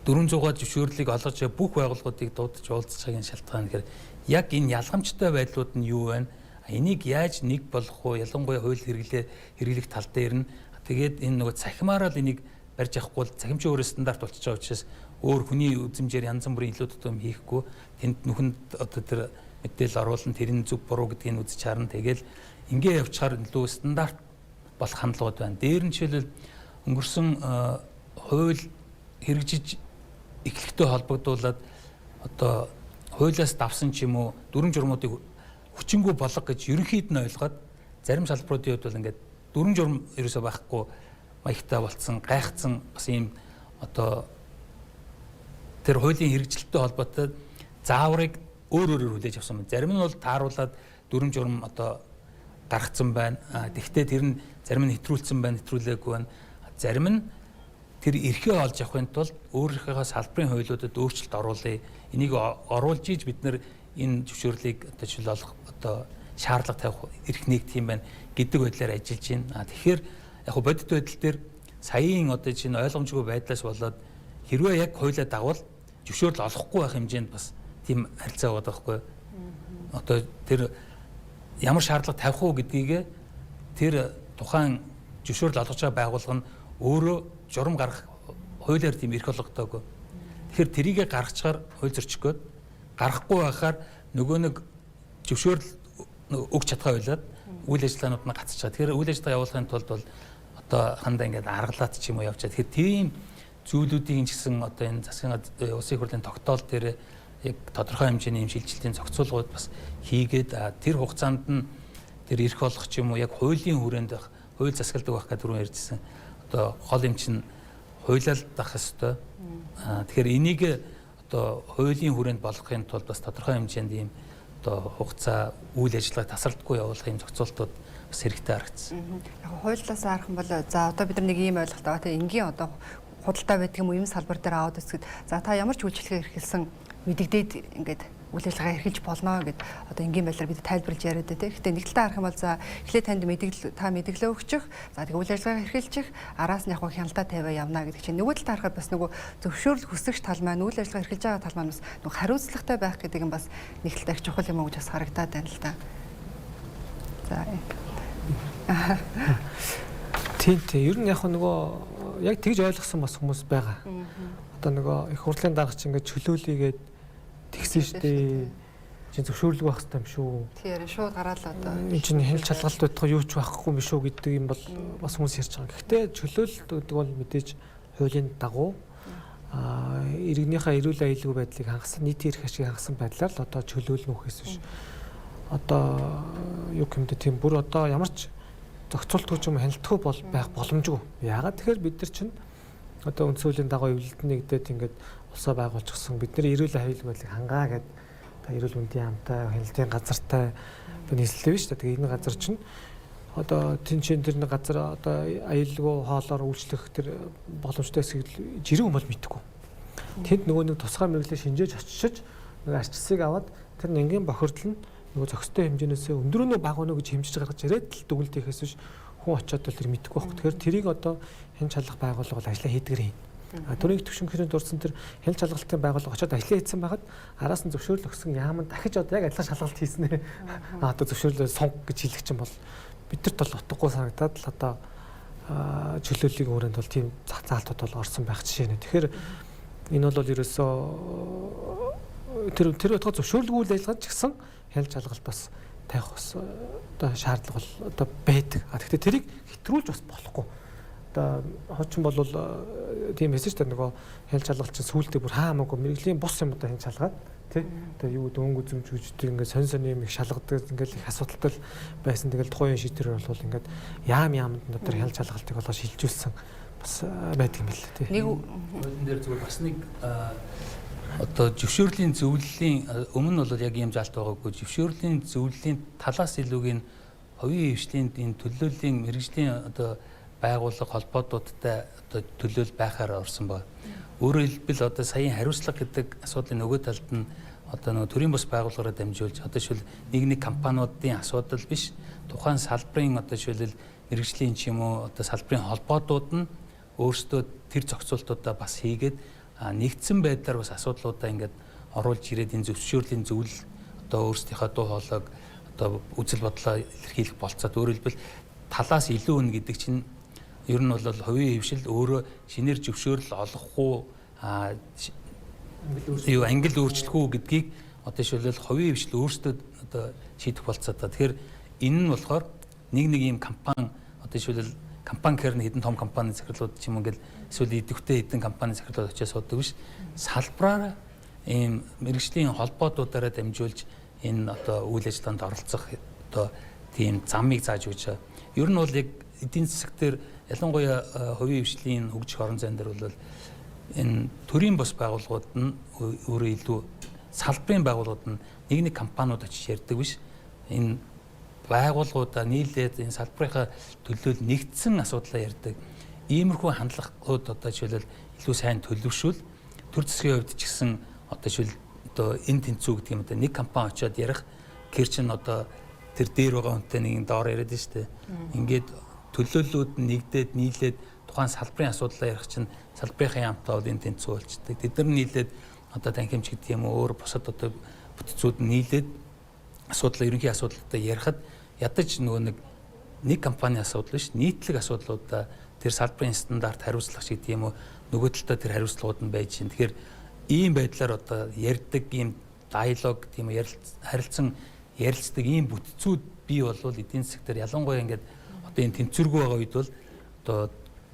400-аад зөвшөөрлийг олгож байгаа бүх байгууллагуудыг дуудаж уулзах цагийн шалтгаан гэхээр яг энэ ялгамжтай байдлууд нь юу вэ? Энийг яаж нэг болгох вэ? Ялангуяа хууль хэрэглэх тал дээр нь тэгээд энэ нөгөө цахимаараа л энийг барьж авахгүй бол цахимчийн өөрөө стандарт болчихж байгаа учраас өөр хүний үзмжээр янз бүрийн илүү тутам хийхгүй тэнд нүхэнд одоо тэр мэдээлэл оруулан тэрийн зөв буруу гэдгийг үзэж харна. Тэгэл ингээ явчихаар илүү стандарт болох хандлагууд байна. Дээр нь жишээлбэл өнгөрсөн хууль хэрэгжиж эхлэхтэй холбогдуулаад одоо хуулиас давсан ч юм уу дүрм журмуудыг хүчингү болго гэж ерөнхийд нь ойлгоод зарим салбаруудын хувьд бол ингээд дүрм журм ерөөсөө байхгүй маягтай болцсон гайхацсан бас ийм одоо тэр хуулийн хэрэгжилттэй холбоотой зааврыг өөрөөр хүлээж авсан байна. Зарим нь бол тааруулаад дүрм журм одоо гаргацсан байна. Тэгвэл тэр нь зарим нь хэтрүүлсэн байна, хэтрүүлээгүй байна. Зарим нь тэр эрхээ олж авахын тулд өөрийнхөө салбарын хуулиудад өөрчлөлт оруулъя. Энийг оруулж ийж бид нэр энэ зөвшөөрлийг одоо жишээл олох одоо шаардлага тавих эрх нэгдэх юм байна гэдэг байдлаар ажиллаж байна. Тэгэхээр яг бодит байдал дээр саяын одоо чинь ойлгомжгүй байдлаас болоод хэрвээ яг хуулиа дагвал зөвшөөрөл олохгүй байх хэмжээнд бас тийм харилцаа байгаа байхгүй. Одоо тэр ямар шаардлага тавих уу гэдгийг тэр тухайн зөвшөөрөл олгож байгаа байгууллага нь өөрөө журам гаргах хуулиар тийм эрх олгодоогүй. Тэгэхээр тэрийгэ гаргачаар хууль зөрчигөөд гарахгүй байхаар нөгөө нэг зөвшөөрөл өгч чадхаа байлаад үйл ажиллагаанууд нь гацчих. Тэгэхээр үйл ажиллагаа явуулахын тулд бол одоо хандаа ингээд аргалаад ч юм уу явж байгаа. Тэгэхээр тийм зүйлүүдийн ч гэсэн одоо энэ засгийн улсын хурлын тогтоол дээр яг тодорхой хэмжээний юм шилжилтийн зохицуулгууд бас хийгээд тэр хугацаанд нь тэр эрх олох ч юм уу яг хуулийн хүрээнд байх, хууль засгалдаг байх гэдэг түрүүн ярьжсэн. Одоо гол юм чинь хуулиалдах ёстой. Тэгэхээр энийг одоо хуулийн хүрээнд болгохын тулд бас тодорхой хэмжээнд ийм одоо хугацаа үйл ажиллагааг тасралтгүй явуулахын зохицуултууд бас хэрэгтэй харагдсан. Яг хуулиас харах юм бол за одоо бид нар нэг ийм ойлголт байгаа. Тэгээ энгийн одоо худалдаа байдаг юм уу, ийм салбар дээр аудит гэхэд за та ямар ч үйлчлэгээ эрхэлсэн мэдэгдээд ингээд үйл ажиллагаа эрхэлж болно гэд одоо энгийн байдлаар бид тайлбарлаж яриад байдаг. Гэхдээ нэг талаа харах юм бол за эхлээд танд мэдэглээ өгчих, за тэгээ үйл ажиллагаа эрхэлчих, араас нь яг хяналтаа тавиа явна гэдэг чинь нөгөө талаа харахад бас нөгөө зөвшөөрөл хүсэгч тал маань үйл ажиллагаа эрхэлж байгаа тал маань бас нөгөө хариуцлагатай байх гэдэг нь бас нэг талаа их чухал юм уу гэж бас харагдаад байна л да. За. Тийм. Ер нь яг нөгөө яг тэгж ойлгосон бас хүмүүс байгаа. Одоо нөгөө их хурлын даргач ингээд чөлөөлийгээд тэгсэн штеп. Чин зөвшөөрлөг байх хэрэгтэй юм шүү. Тэр шууд гараад л одоо энэ чинь хэл шалгалт байтугай юу ч байхгүй юм шүү гэдэг юм бол бас хүмүүс ярьж байгаа. Гэхдээ чөлөөлөлт гэдэг бол мэдээж хуулийн дагуу иргэнийхээ эрүүл аюулгүй байдлыг хангасан, нийтийн эрх ашиг хангасан байдлаар л одоо чөлөөлнө үхээс биш. Одоо юу гэмдэ тийм бүр одоо ямар ч зохицуултгүй юм хяналтгүй бол байх боломжгүй. Яагаад тэгэхээр бид нар чинь одоо үндсүүлийн дагуу эвлэлд нэгдээд ингээд улсаа байгуулчихсан. Бидний эрүүл аюулгүй байдлыг хангаа гэдэг эрүүл мэндийн яамтай, хяналтын газартай одоо нийслэлтэй биш үү? Тэгээ энэ газар чинь одоо тэнцэн тэр нэг газар одоо аюулгүй хоолоор үйлчлэх тэр боломжтой хэсгийг жирийн хүн бол мэдэхгүй. Тэнд нөгөө нэг тусгай мэрэгчлээ шинжээж очиж нэг арчсыг аваад тэр энгийн бохирдол нь нөгөө зохистой хэмжээнээс өндөр өнөө баг өнөө гэж хэмжиж гаргаж ирээд л дүгнэлт хийхээс биш хүн очиод л тэр мэдэхгүй байхгүй. Тэгэхээр тэрийг одоо хэн чалах байгууллага бол ажиллаа хийдгэр хийн. Төрийн төвшинхэрийн дурдсан тэр хян шалгалтын байгууллага очиод ажиллаа хийсэн байхад араас нь зөвшөөрөл өгсөн яамд дахиж одоо яг адилхан шалгалт хийснэ. Одоо зөвшөөрлөө сонг гэж хэлэх чинь бол бидэрт бол утгагүй санагдаад л одоо чөлөөллийн өрөөнд бол тийм зах заалтууд бол орсон байх жишээ нэ. Тэгэхээр энэ бол ерөөсөө тэр утга зөвшөөрлгүй үйл ажиллагаа ч гэсэн хян шалгалт бас тавих бас одоо шаардлага бол одоо байдаг. Гэхдээ тэрийг хэтрүүлж бас болохгүй. Одоо хуучин бол тийм хэсэж та нөгөө хян шалгалт чинь сүүлдээ бүр хаамаагүй мэрэгжлийн бус юм одоо хян шалгаад тий. Одоо юу дөнгө үзэмж үждэг ингээд сонь юм их шалгадаг ингээд их асуудалтай байсан. Тэгэл тухайн шийдвэр бол ингээд яамд дотор хян шалгалтыг болоо шилжүүлсэн бас байдаг юм байна тий. Нэг энэ дээр зүгээр бас нэг одоо зөвшөөрлийн зөвлөлийн өмнө бол яг ийм заалт байгаагүй. Зөвшөөрлийн зөвлөлийн талаас илүүгийн хувийн хвшлийн энэ төлөөллийн мэрэгжлийн одоо байгууллага холбоотуудтай одоо төлөөл байхаар орсон ба. Өөрөөр хэлбэл одоо саяын хариуцлага гэдэг асуудлын нөгөө талд нь одоо нөгөө төрийн бус байгууллагаараа дамжуулж одоо шил нэг компаниудын асуудал биш тухайн салбарын одоо шилэл мэрэгжлийн ч юм уу одоо салбарын холбоотууд нь өөрсдөө тэр зохицуултуудаа бас хийгээд нэгдсэн байдлаар бас асуудлуудаа ингээд оруулж ирээд энэ зөвшөөрлийн зөвлөл одоо өөрсдийнхөө дуу хоолойг одоо үзэл бодлоо илэрхийлэх болцоод өөрөөр хэлбэл талаас илүү үнэ гэдэг чинь ер нь бол хувийн хвшил өөрөө шинээр зөвшөөрөл олохгүй юу ангил өөрчлөх үү гэдгийг одоо шилэл хувийн хвшил өөрсдөө одоо шийдэх болцоод та. Тэгэхээр энэ нь болохоор нэг ийм компани одоо шилэл компани хэрнэ хэдэн том компани захирлууд ч юм уу ингээл эсвэл идэвхтэй хэдэн компани захирлууд очиж суудаг биш. Салбараар ийм мэрэгжлийн холбоотуудаараа дамжуулж энэ одоо үйл ажиллагаанд оролцох одоо тийм замыг зааж өгч байгаа. Ер нь бол яг эдийн засаг дээр ялангуяа хувийн хвшлийн хөгжих орон зайн дээр бол энэ төрийн бус байгууллагууд нь өөрөө илүү салбарын байгууллагууд нь нэг компаниуд очиж ярьдаг биш. Энэ байгууллагуудаа нийлээд энэ салбарынхаа төлөөл нэгдсэн асуудлаа ярьдаг. Иймэрхүү хандлагууд одоо жишээлбэл илүү сайн төлөвшүүл төр засгийн хувьд ч гэсэн одоо жишээл одоо энэ тэнцүү гэдэг юм одоо нэг компани очиод ярих гэр чинь одоо тэр дээр байгаа хүнтэй нэг доор яриад нь шүү дээ. Ингээд төлөөллүүд нэгдээд нийлээд тухайн салбарын асуудлаа ярих чинь салбарынхаа яамтай бол энэ тэнцүү болчихдээ. Тэд нар нийлээд одоо танхимч гэдэг юм уу өөр бусад одоо бүтцүүд нийлээд асуудал ерөнхий асуудалтай ярихад ядаж нөгөө нэг компани асуудал биш нийтлэг асуудлуудаа тэр салбарын стандарт хариуцлага гэдэг юм уу нөгөө талдаа тэр хариуцлагууд нь байж чинь. Тэгэхээр ийм байдлаар одоо ярьдаг ийм диалог тийм харилцан ярилцдаг ийм бүтцүүд бий болвол эдийн засаг дээр ялангуяа ингээд одоо энэ тэнцвэргүй байгаа үед бол одоо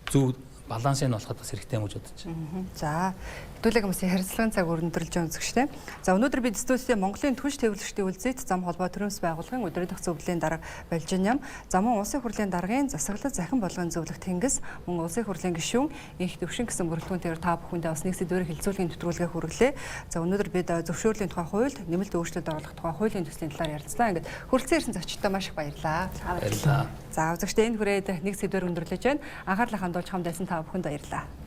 зөв балансыг нь олоход бас хэрэгтэй юм гэж бодож байна. За, хэдүүлэг хүмүүсийн харилцагын цаг өрнөдөрлж байгаа үзэгчтэй. За, өнөөдөр бид студиудад Монголын түнш төвлөрчдийн үлзийт зам холбоо төрөмс байгууллагын өдрийн дахь зөвлөлийн дарга болж байна. За, мөн улсын хурлын даргын засаглал захин болгон зөвлөх тэнгис, мөн улсын хурлын гишүүн инх төвшин гэсэн бүрэлдэхүүнээр та бүхэндээ бас нэг сэдвээр хэлэлцүүлгийн нэвтрүүлгээ хүргэлээ. За, өнөөдөр бид зөвшөөрлийн тухай хуульд нэмэлт өөрчлөлт оруулах тухай хуулийн төслийн талаар ярилцлаа. Ингээд хүрэлцэн ирсэн зочдтой маш их баярлалаа. Баярлалаа. За, үзэгчтэй энэ хүрээд нэг сэдвээр өндөрлөж байна. Анхаарлаа хандуулж хамт байсан та бүхэнд баярлалаа.